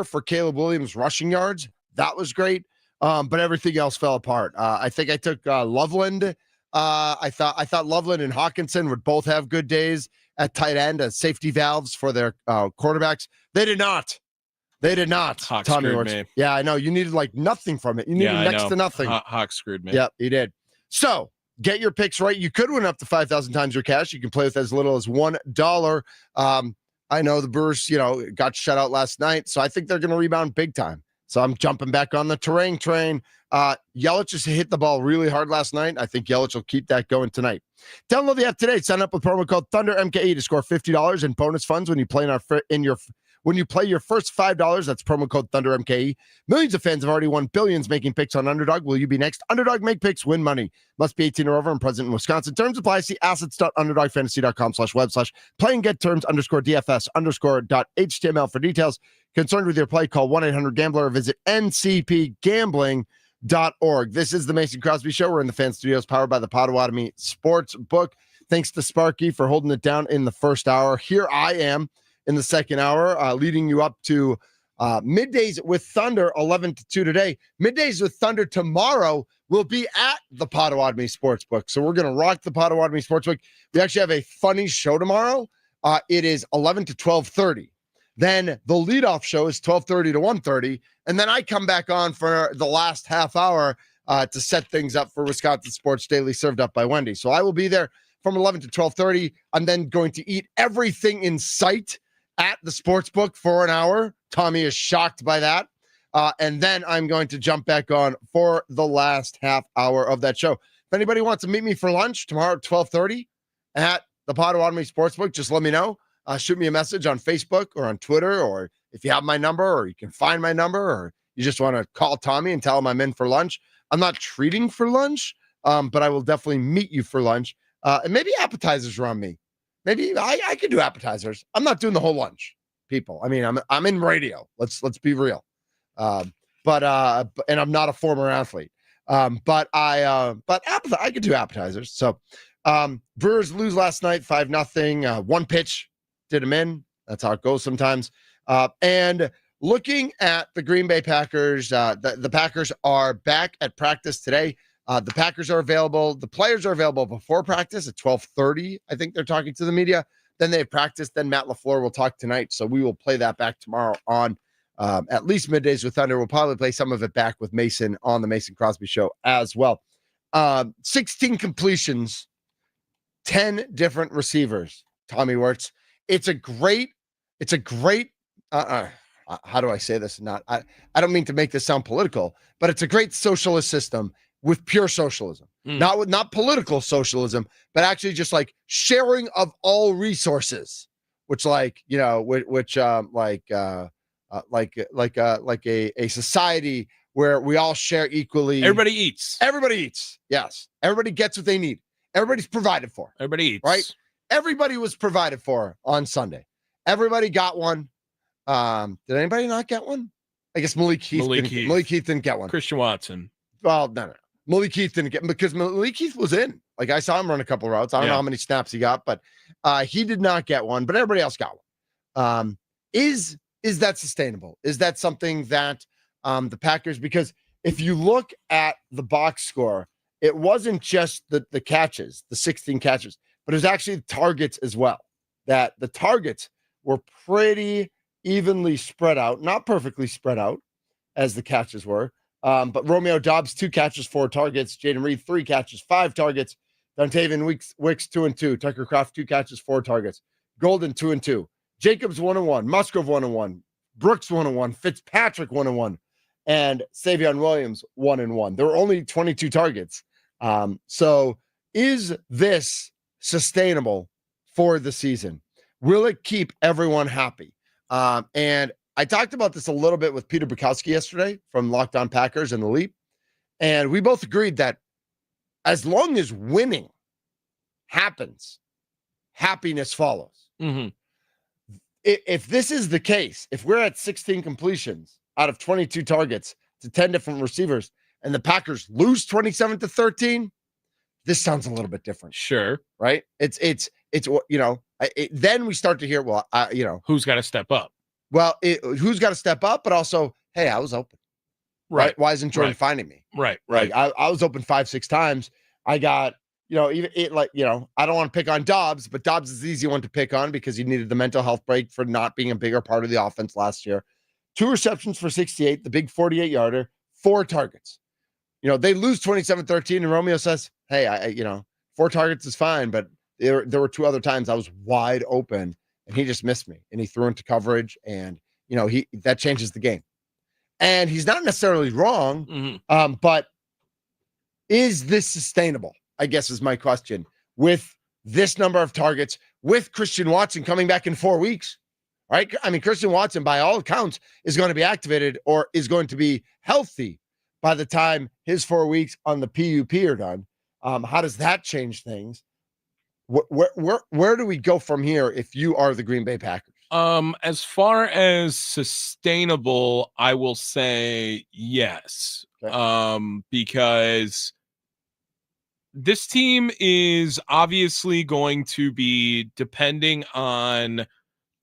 for Caleb Williams rushing yards. That was great. But everything else fell apart. I think I took Loveland. I thought Loveland and Hawkinson would both have good days at tight end as safety valves for their quarterbacks. They did not. Hawk Tommy screwed Wirtz. me. Yeah, I know. You needed like nothing from it. You needed next to nothing. Hawk screwed me. Yep, he did. So get your picks right. You could win up to 5,000 times your cash. You can play with as little as $1. I know the Brewers, got shut out last night, so I think they're going to rebound big time. So I'm jumping back on the terrain train. Yelich just hit the ball really hard last night. I think Yelich will keep that going tonight. Download the app today. Sign up with promo code ThunderMKE to score $50 in bonus funds when you play when you play your first $5. That's promo code ThunderMKE. Millions of fans have already won billions making picks on Underdog. Will you be next? Underdog, make picks, win money. Must be 18 or over and present in Wisconsin. Terms apply. See assets.underdogfantasy.com/web/play and get terms _DFS_.html for details. Concerned with your play, call 1-800-GAMBLER or visit ncpgambling.org. This is the Mason Crosby Show. We're in the fan studios powered by the Potawatomi Sports Book. Thanks to Sparky for holding it down in the first hour. Here I am in the second hour, leading you up to Middays with Thunder, 11 to 2 today. Middays with Thunder tomorrow will be at the Potawatomi Sports Book. So we're going to rock the Potawatomi Sports Book. We actually have a funny show tomorrow. It is 11 to 12:30. Then the leadoff show is 12:30 to 1:30. And then I come back on for the last half hour to set things up for Wisconsin Sports Daily, served up by Wendy. So I will be there from 11 to 12:30. I'm then going to eat everything in sight at the sports book for an hour. Tommy is shocked by that. And then I'm going to jump back on for the last half hour of that show. If anybody wants to meet me for lunch tomorrow at 12:30 at the Potawatomi Sportsbook, just let me know. Shoot me a message on Facebook or on Twitter, or if you have my number, or you can find my number, or you just want to call Tommy and tell him I'm in for lunch. I'm not treating for lunch, but I will definitely meet you for lunch. And maybe appetizers are on me. Maybe I could do appetizers. I'm not doing the whole lunch, people. I mean, I'm in radio. Let's be real. And I'm not a former athlete. But I could do appetizers. So Brewers lose last night 5-0. One pitch did them in. That's how it goes sometimes. And looking at the Green Bay Packers, the Packers are back at practice today. The Packers are available. The players are available before practice at 12:30. I think they're talking to the media. Then they practice. Then Matt LaFleur will talk tonight. So we will play that back tomorrow on at least Middays with Thunder. We'll probably play some of it back with Mason on the Mason Crosby Show as well. 16 completions, 10 different receivers. Tommy Wirtz. It's a great, how do I say this? I don't mean to make this sound political, but it's a great socialist system with pure socialism, not political socialism, but actually just like sharing of all resources, which a society where we all share equally. Everybody eats. Yes. Everybody gets what they need. Everybody's provided for. Everybody eats. Right? Everybody was provided for on Sunday. Everybody got one. Did anybody not get one? I guess Malik Heath didn't get one. Christian Watson. Well, no. Malik Heath didn't get, because Malik Heath was in. Like, I saw him run a couple of routes. I don't know how many snaps he got, but he did not get one, but everybody else got one. Is that sustainable? Is that something that the Packers, because if you look at the box score, it wasn't just the catches, the 16 catches, but it was actually the targets as well. That the targets were pretty evenly spread out, not perfectly spread out as the catches were. But Romeo Doubs, 2 catches, 4 targets. Jaden Reed, 3 catches, 5 targets. Dontavian Wicks, 2-2. Tucker Kraft, 2 catches, 4 targets. Golden, 2-2. Jacobs, 1-1. Musgrove, 1-1. Brooks, 1-1. Fitzpatrick, 1-1. And Savion Williams, 1-1. There were only 22 targets. So is this sustainable for the season? Will it keep everyone happy? And I talked about this a little bit with Peter Bukowski yesterday from Locked On Packers and The Leap. And we both agreed that as long as winning happens, happiness follows. Mm-hmm. If this is the case, if we're at 16 completions out of 22 targets to 10 different receivers, and the Packers lose 27-13, this sounds a little bit different. Sure. Right? It's then we start to hear, who's got to step up? Well, who's got to step up, but also, hey, I was open. Right? Why isn't Jordan finding me? Right. Like, I was open 5-6 times. I got, I don't want to pick on Dobbs, but Dobbs is the easy one to pick on because he needed the mental health break for not being a bigger part of the offense last year. 2 receptions for 68, the big 48-yarder, 4 targets. They lose 27-13, and Romeo says, hey, 4 targets is fine, but there were 2 other times I was wide open, and he just missed me, and he threw into coverage, and, that changes the game. And he's not necessarily wrong, but is this sustainable, I guess is my question, with this number of targets, with Christian Watson coming back in 4 weeks, right? I mean, Christian Watson, by all accounts, is going to be activated or is going to be healthy by the time his 4 weeks on the PUP are done. How does that change things? Where do we go from here if you are the Green Bay Packers? As far as sustainable, I will say yes. Okay. Because this team is obviously going to be depending on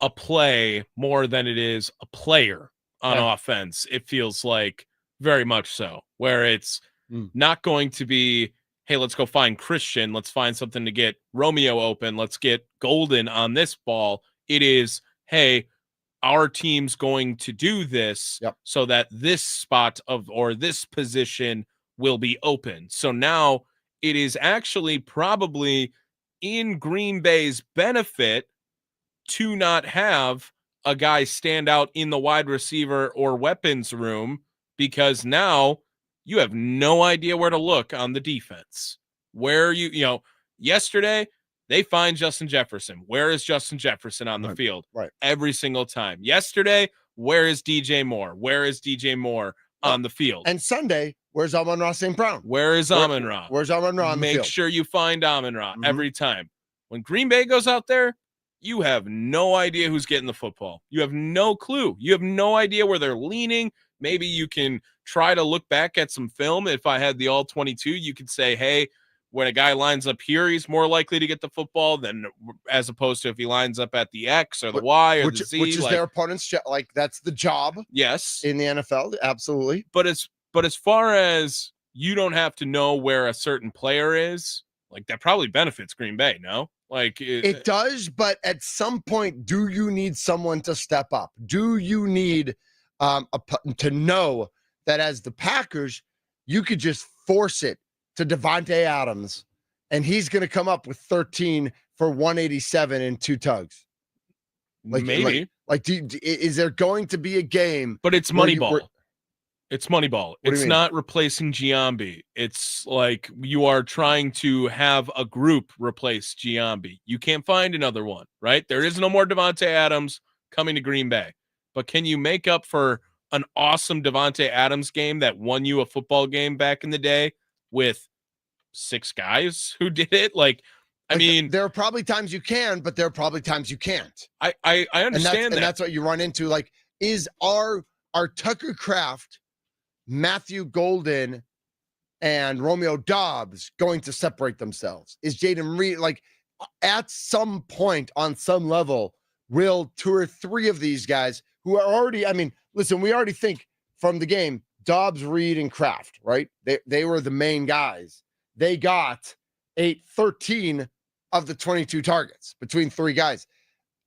a play more than it is a player on offense. It feels like very much so, where it's not going to be, hey, let's go find Christian. Let's find something to get Romeo open. Let's get Golden on this ball. It is, hey, our team's going to do this so that this spot or this position will be open. So now it is actually probably in Green Bay's benefit to not have a guy stand out in the wide receiver or weapons room, because now you have no idea where to look on the defense. Where yesterday they find Justin Jefferson. Where is Justin Jefferson on the field? Right. Every single time. Yesterday, where is DJ Moore? Where is DJ Moore on the field? And Sunday, where's Amon-Ra St. Brown? Where is Amon-Ra? Where's Amon-Ra on the field? Make sure you find Amon-Ra every time. When Green Bay goes out there, you have no idea who's getting the football. You have no clue. You have no idea where they're leaning. Maybe you can try to look back at some film. If I had the all 22, you could say, hey, when a guy lines up here, he's more likely to get the football than as opposed to if he lines up at the X or the Y or the Z. Which is their opponent's that's the job. Yes. In the NFL. Absolutely. But as far as you don't have to know where a certain player is, like, that probably benefits Green Bay, no? Like it does, but at some point, do you need someone to step up? Do you need to know that as the Packers, you could just force it to Devontae Adams, and he's going to come up with 13 for 187 and 2 tugs? Maybe. Is there going to be a game? But it's Moneyball. It's Moneyball. It's not replacing Giambi. It's like you are trying to have a group replace Giambi. You can't find another one, right? There is no more Devontae Adams coming to Green Bay. But can you make up for an awesome Devontae Adams game that won you a football game back in the day with 6 guys who did it? I mean, there are probably times you can, but there are probably times you can't. I understand that. And that's what you run into. Is our Tucker Kraft, Matthew Golden, and Romeo Dobbs going to separate themselves? Is Jaden Reed, at some point on some level, will 2 or 3 of these guys who are already, we already think from the game, Dobbs, Reed, and Kraft, right? They were the main guys. They got 13 of the 22 targets between 3 guys.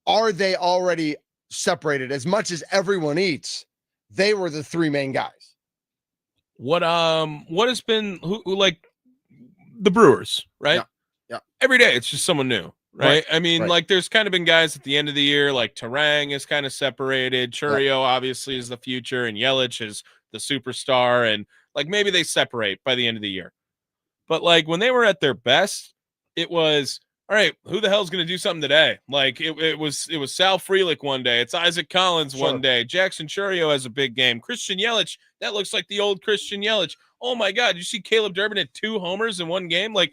Are they already separated? As much as everyone eats, they were the 3 main guys. What has been who the Brewers, right? Yeah. Every day it's just someone new, right? I mean, there's kind of been guys at the end of the year, like Terang is kind of separated. Churio obviously is the future, and Yelich is the superstar, and maybe they separate by the end of the year. But when they were at their best, it was, all right, who the hell's going to do something today? Like it was Sal Frelick one day. It's Isaac Collins one day. Jackson Churio has a big game. Christian Yelich, that looks like the old Christian Yelich. Oh my God, you see Caleb Durbin had 2 homers in one game? Like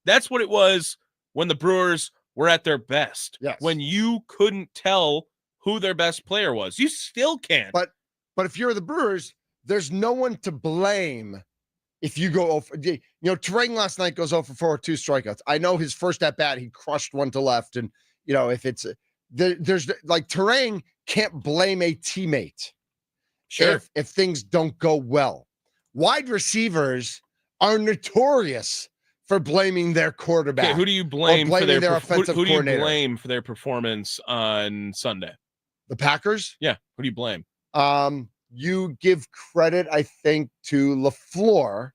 that's what it was when the Brewers were at their best. Yes. When you couldn't tell who their best player was. You still can't. But if you're the Brewers, there's no one to blame if you go over. Terang last night goes 0 for 4 with 2 strikeouts. I know his first at bat, he crushed one to left. And, if it's there's like Terang can't blame a teammate if things don't go well. Wide receivers are notorious for blaming their quarterback. Okay, who do you blame for their offensive who do you coordinator? blame for their performance on Sunday? The Packers? Yeah. Who do you blame? You give credit, I think, to LaFleur.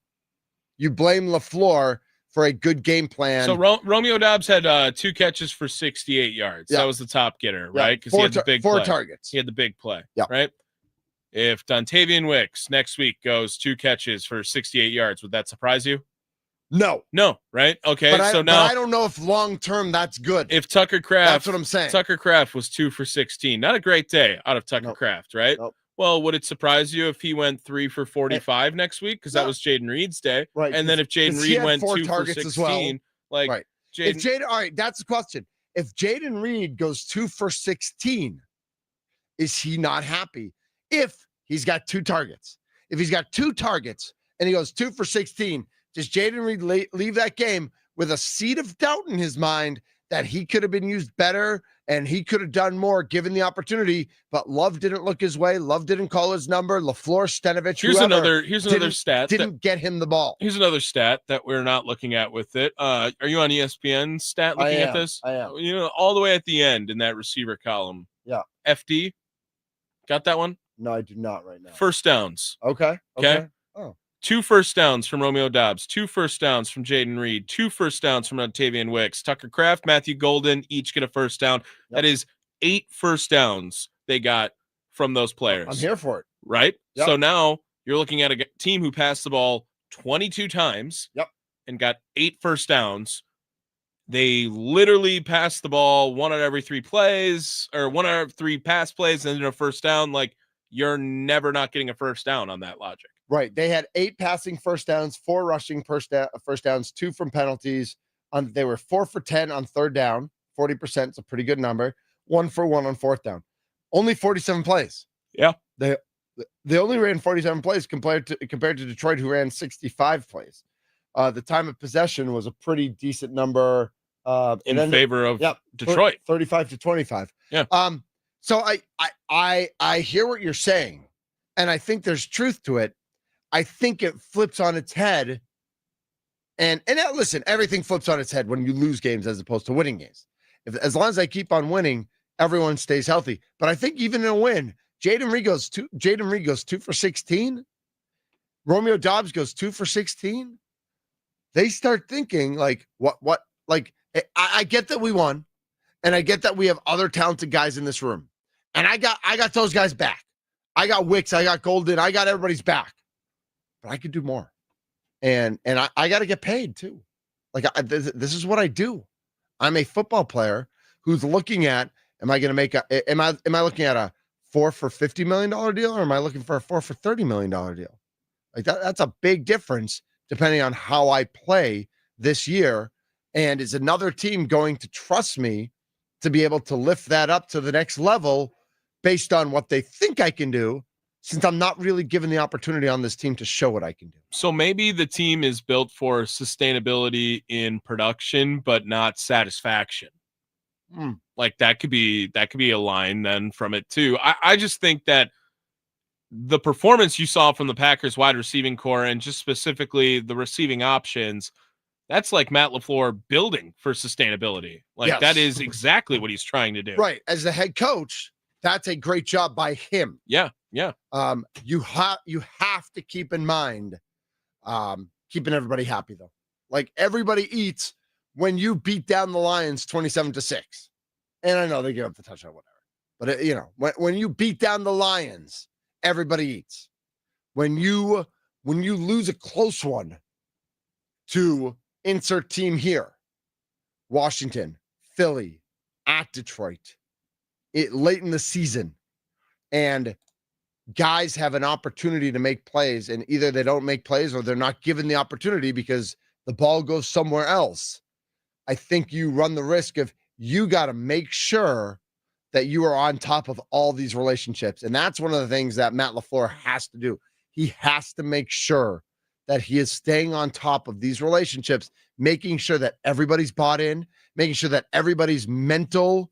You blame LaFleur for a good game plan. So Romeo Dobbs had 2 catches for 68 yards. Yeah. That was the top getter, right? Because he had the big 4 play. targets. He had the big play, yeah. Right? If Dontavian Wicks next week goes 2 catches for 68 yards, would that surprise you? No, right? Okay, but I don't know if long-term that's good. If Tucker Kraft, that's what I'm saying. Tucker Kraft was 2 for 16. Not a great day out of Tucker Kraft, right? Nope. Well, would it surprise you if he went 3 for 45 next week? Because that was Jaden Reed's day. Right. And then if Jaden Reed went 2 for 16, as well. like right. All right, that's the question. If Jaden Reed goes 2 for 16, is he not happy? If he's got 2 targets. If he's got 2 targets and he goes 2 for 16, does Jaden Reed leave that game with a seed of doubt in his mind that he could have been used better and he could have done more given the opportunity, but Love didn't look his way. Love didn't call his number. LaFleur, Stenovich, here's another stat. Didn't get him the ball. Here's another stat that we're not looking at with it. Are you on ESPN stat looking at this? I am. All the way at the end in that receiver column. Yeah. FD. Got that one? No, I do not right now. First downs. Okay. Oh. 2 first downs from Romeo Dobbs, 2 first downs from Jaden Reed, 2 first downs from Dontavian Wicks, Tucker Kraft, Matthew Golden, each get a first down. Yep. That is 8 first downs they got from those players. I'm here for it. Right? Yep. So now you're looking at a team who passed the ball 22 times and got 8 first downs. They literally passed the ball 1 out of every 3 plays, or 1 out of 3 pass plays and then a first down. Like, you're never not getting a first down on that logic. Right. They had 8 passing first downs, 4 rushing first downs, 2 from penalties. They were 4 for 10 on 3rd down. 40% is a pretty good number. 1 for 1 on 4th down. Only 47 plays. Yeah. They only ran 47 plays compared to Detroit, who ran 65 plays. The time of possession was a pretty decent number in favor of Detroit. 35 to 25. Yeah. So I hear what you're saying, and I think there's truth to it. I think it flips on its head. And listen, everything flips on its head when you lose games as opposed to winning games. As long as I keep on winning, everyone stays healthy. But I think even in a win, Jaden Reed goes 2 for 16. Romeo Dobbs goes 2 for 16. They start thinking like, what? Like, I get that we won, and I get that we have other talented guys in this room, and I got those guys back. I got Wicks, I got Golden, I got everybody's back. But I could do more. And I got to get paid too. Like this is what I do. I'm a football player who's looking at, am I looking at a 4 for $50 million deal, or am I looking for a 4 for $30 million deal? Like that's a big difference depending on how I play this year. And is another team going to trust me to be able to lift that up to the next level based on what they think I can do, since I'm not really given the opportunity on this team to show what I can do? So maybe the team is built for sustainability in production, but not satisfaction. Like that could be a line then from it too. I just think that the performance you saw from the Packers wide receiving core, and just specifically the receiving options, that's like Matt LaFleur building for sustaftaiability. Like Yes. That is exactly what he's trying to do. Right. As the head coach, that's a great job by him. Yeah. You have to keep in mind, keeping everybody happy though. Like everybody eats when you beat down the Lions 27-6. And I know they give up the touchdown, whatever. But when you beat down the Lions, everybody eats. When you lose a close one to insert team here, Washington, Philly, at Detroit, late in the season, and guys have an opportunity to make plays, and either they don't make plays or they're not given the opportunity because the ball goes somewhere else. I think you run the risk of you got to make sure that you are on top of all these relationships. And that's one of the things that Matt LaFleur has to do. He has to make sure that he is staying on top of these relationships, making sure that everybody's bought in, making sure that everybody's mental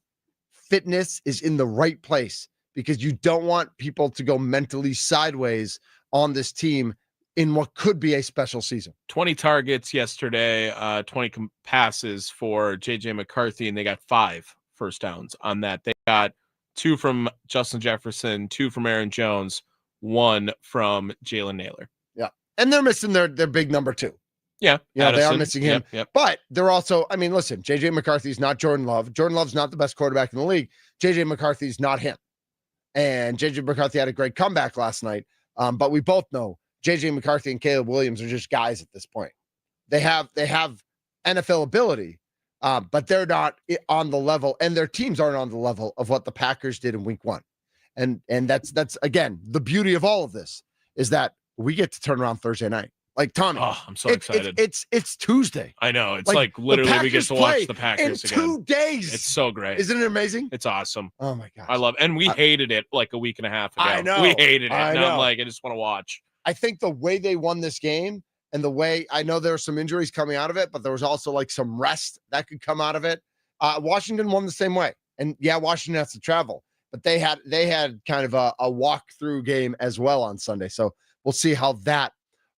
fitness is in the right place, because you don't want people to go mentally sideways on this team in what could be a special season. 20 targets yesterday, 20 passes for J.J. McCarthy, and they got 5 first downs on that. They got 2 from Justin Jefferson, 2 from Aaron Jones, 1 from Jalen Naylor. Yeah. And they're missing their big number 2. Yeah. They are missing him. Yep. But they're also, I mean, listen, J.J. McCarthy's not Jordan Love. Jordan Love's not the best quarterback in the league. J.J. McCarthy's not him. And J.J. McCarthy had a great comeback last night. But we both know J.J. McCarthy and Caleb Williams are just guys at this point. They have NFL ability, but they're not on the level, and their teams aren't on the level of what the Packers did in week 1. And that's again, the beauty of all of this is that we get to turn around Thursday night. Like, Tommy, I'm so excited. It's Tuesday. I know. It's like literally we get to watch the Packers in 2 days. It's so great. Isn't it amazing? It's awesome. Oh my gosh. I love it. And we hated it like a week and a half ago. I know. We hated it. I Now I'm know. like, I just want to watch. I think the way they won this game and the way, I know there were some injuries coming out of it, but there was also like some rest that could come out of it. Washington won the same way. And yeah, Washington has to travel, but they had kind of a walk-through game as well on Sunday. So we'll see how that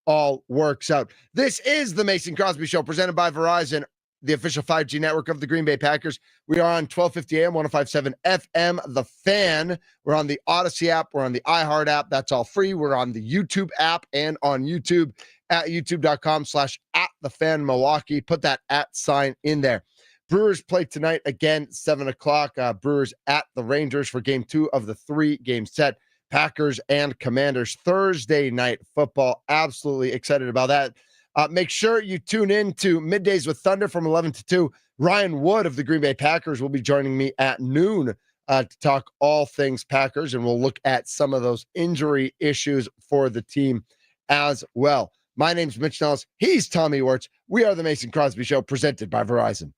all works out. This is the Mason Crosby Show, presented by Verizon, the official 5G network of the Green Bay Packers. We are on 1250 AM, 105.7 FM, The Fan. We're on the Odyssey app. We're on the iHeart app. That's all free. We're on the YouTube app and on YouTube at youtube.com/@thefan-Milwaukee. Put that @ in there. Brewers play tonight again, 7 o'clock. Brewers at the Rangers for game 2 of the 3-game set. Packers and Commanders Thursday night football. Absolutely excited about that. Make sure you tune in to Middays with Thunder from 11 to 2. Ryan Wood of the Green Bay Packers will be joining me at noon to talk all things Packers, and we'll look at some of those injury issues for the team as well. My name's Mitch Nelles. He's Tommy Wirtz. We are the Mason Crosby Show, presented by Verizon.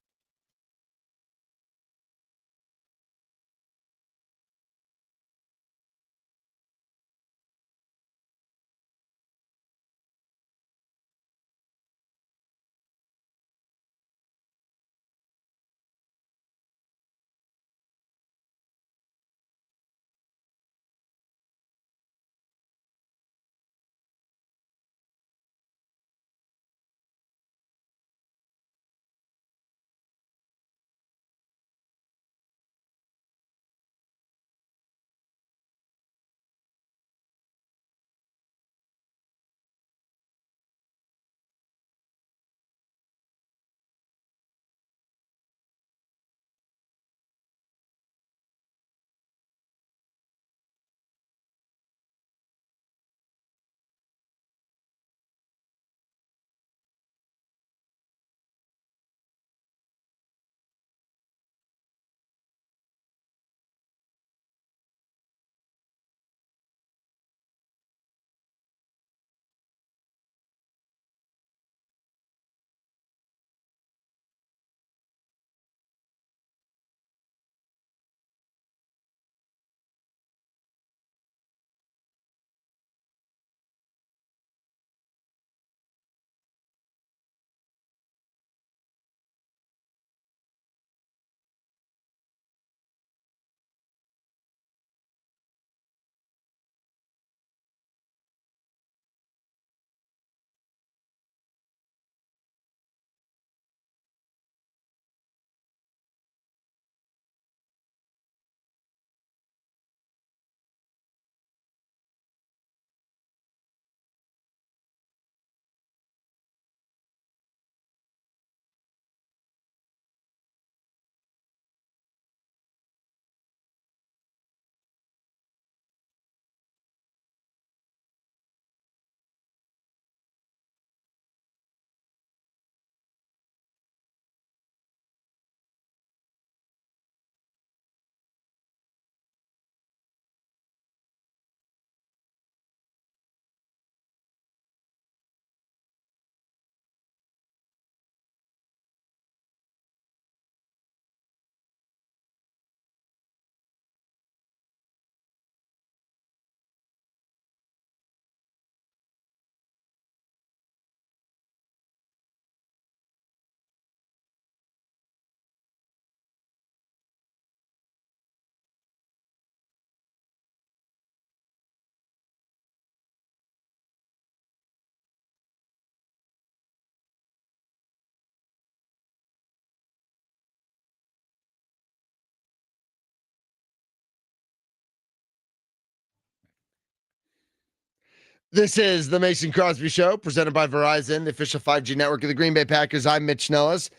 This is the Mason Crosby Show, presented by Verizon, the official 5G network of the Green Bay Packers. I'm Mitch Nelles.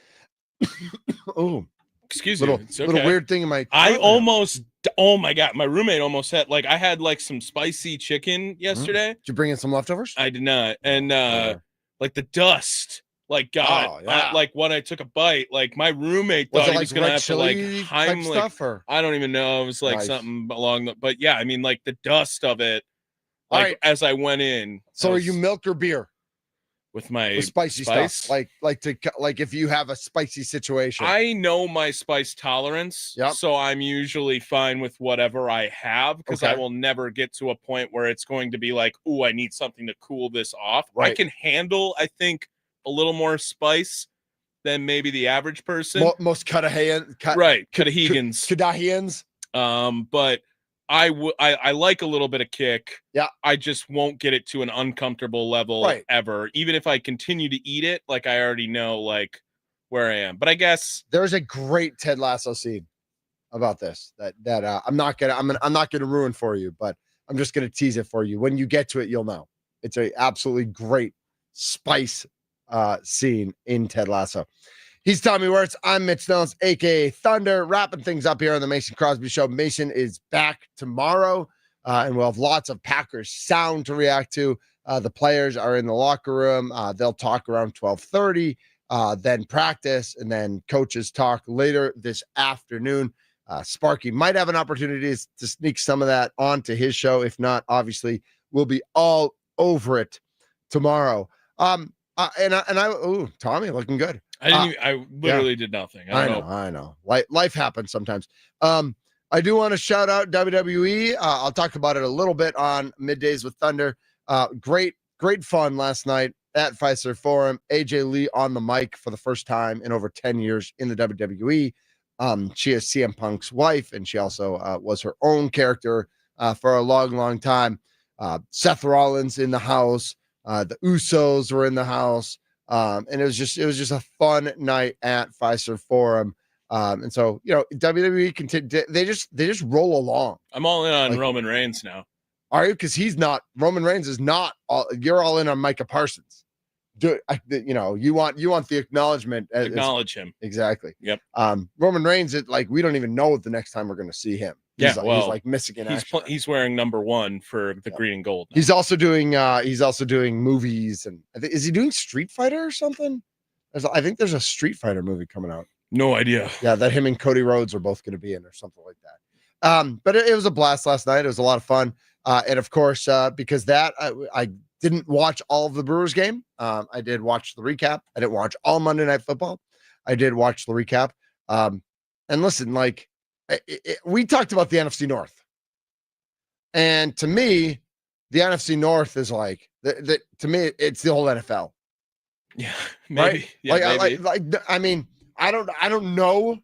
Oh, excuse me. It's okay. Little weird thing in my. Oh my God, my roommate almost had I had some spicy chicken yesterday. Did you bring in some leftovers? I did not, and the dust. When I took a bite, my roommate thought he was gonna have to Heimlich stuff, or I don't even know. It was nice. Something along the. But yeah, I mean, the dust of it. As I went in. So are you milk or beer? With my with spicy stuff, like if you have a spicy situation. I know my spice tolerance, so I'm usually fine with whatever I have because I will never get to a point where it's going to be I need something to cool this off. Right. I can handle, I think, a little more spice than maybe the average person. Most Kadahans. But I like a little bit of kick. Yeah. I just won't get it to an uncomfortable level ever. Even if I continue to eat it, I already know where I am. But I guess there's a great Ted Lasso scene about this that I'm not gonna ruin for you, but I'm just gonna tease it for you. When you get to it, you'll know. It's a absolutely great spice scene in Ted Lasso. He's Tommy Wirtz. I'm Mitch Nelles, a.k.a. Thunder, wrapping things up here on the Mason Crosby Show. Mason is back tomorrow, and we'll have lots of Packers sound to react to. The players are in the locker room. They'll talk around 12:30, then practice, and then coaches talk later this afternoon. Sparky might have an opportunity to sneak some of that onto his show. If not, obviously, we'll be all over it tomorrow. Tommy looking good. I literally did nothing. I know. Life happens sometimes. I do want to shout out WWE. I'll talk about it a little bit on Middays with Thunder. Great fun last night at Fifer Forum. AJ Lee on the mic for the first time in over 10 years in the WWE. She is CM Punk's wife, and she also was her own character for a long, long time. Seth Rollins in the house. The Usos were in the house. And it was just a fun night at Fifer Forum. And so, WWE they just roll along. I'm all in on Roman Reigns now. Are you? Because Roman Reigns is not all. You're all in on Micah Parsons. You want the acknowledgement. Acknowledge him. Exactly. Yep. Roman Reigns, we don't even know the next time we're going to see him. He's missing in action. He's wearing number 1 for the green and gold now. He's also doing movies, and is he doing Street Fighter or something? I think there's a Street Fighter movie coming out. No idea. Yeah, that him and Cody Rhodes are both going to be in or something like that. But it was a blast last night. It was a lot of fun. And of course, because I didn't watch all of the Brewers game. I did watch the recap. I didn't watch all Monday Night Football. I did watch the recap. And listen, we talked about the NFC North. And to me, the NFC North is to me, it's the whole NFL. Yeah, maybe. Right? Yeah, maybe. I don't know.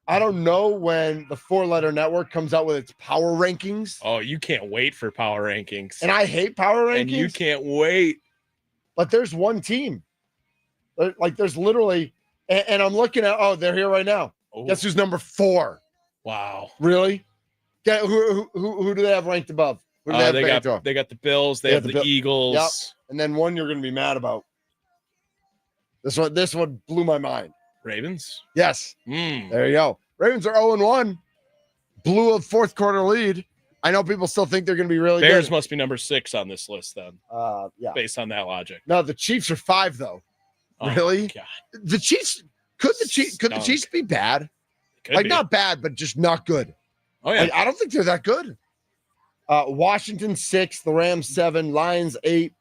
I don't know when the 4-letter network comes out with its power rankings. Oh, you can't wait for power rankings. And I hate power rankings. And you can't wait. But there's one team. There's literally, and I'm looking at, they're here right now. Oh. Guess who's number 4? Wow. Really? Who do they have ranked above? Who do they got the Bills. They have the Eagles. Yep. And then one you're going to be mad about. This one blew my mind. Ravens? Yes. There you go. Ravens are 0-1. Blew a fourth quarter lead. I know people still think they're going to be really Bears good. Must be number 6 on this list then. Yeah. Based on that logic. No, the Chiefs are 5 though. Oh, really? God. The Chiefs could the Chiefs be bad? Could be. Not bad, but just not good. Oh yeah. I don't think they're that good. Washington 6, the Rams 7, Lions 8,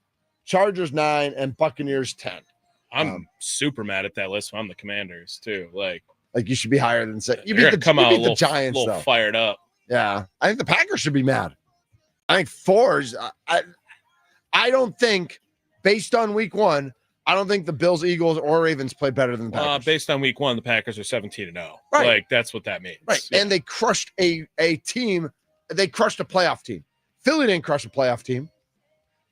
Chargers 9, and Buccaneers 10. I'm super mad at that list. I'm the Commanders too. You should be higher than 6. You beat the Giants, a little fired up. Yeah, I think the Packers should be mad. I think 4s. I don't think, based on week 1, I don't think the Bills, Eagles, or Ravens play better than the Packers. Based on week 1, the Packers are 17-0. Right. That's what that means. Right. Yeah. And they crushed a team. They crushed a playoff team. Philly didn't crush a playoff team.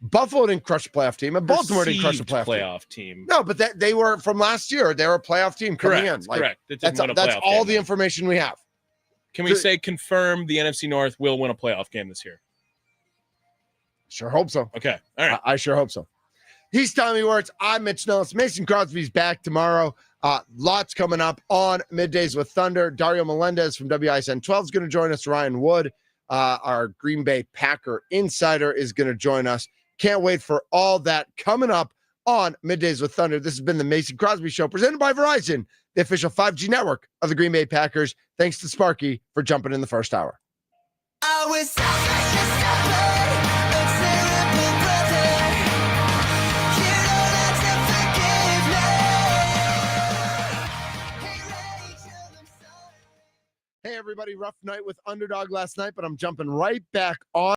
Buffalo didn't crush a playoff team. And Baltimore didn't crush a playoff team. No, but they were from last year. They were a playoff team coming in. Correct. That's all the information we have. Can we say confirm the NFC North will win a playoff game this year? Sure hope so. Okay. All right. I sure hope so. He's Tommy Wirtz. I'm Mitch Nelles. Mason Crosby's back tomorrow. Lots coming up on Middays with Thunder. Dario Melendez from WISN 12 is going to join us. Ryan Wood, our Green Bay Packer insider, is going to join us. Can't wait for all that coming up on Middays with Thunder. This has been the Mason Crosby Show, presented by Verizon, the official 5G network of the Green Bay Packers. Thanks to Sparky for jumping in the first hour. I was so a terrible brother. You don't have to forgive me. Hey, everybody. Rough night with Underdog last night, but I'm jumping right back on.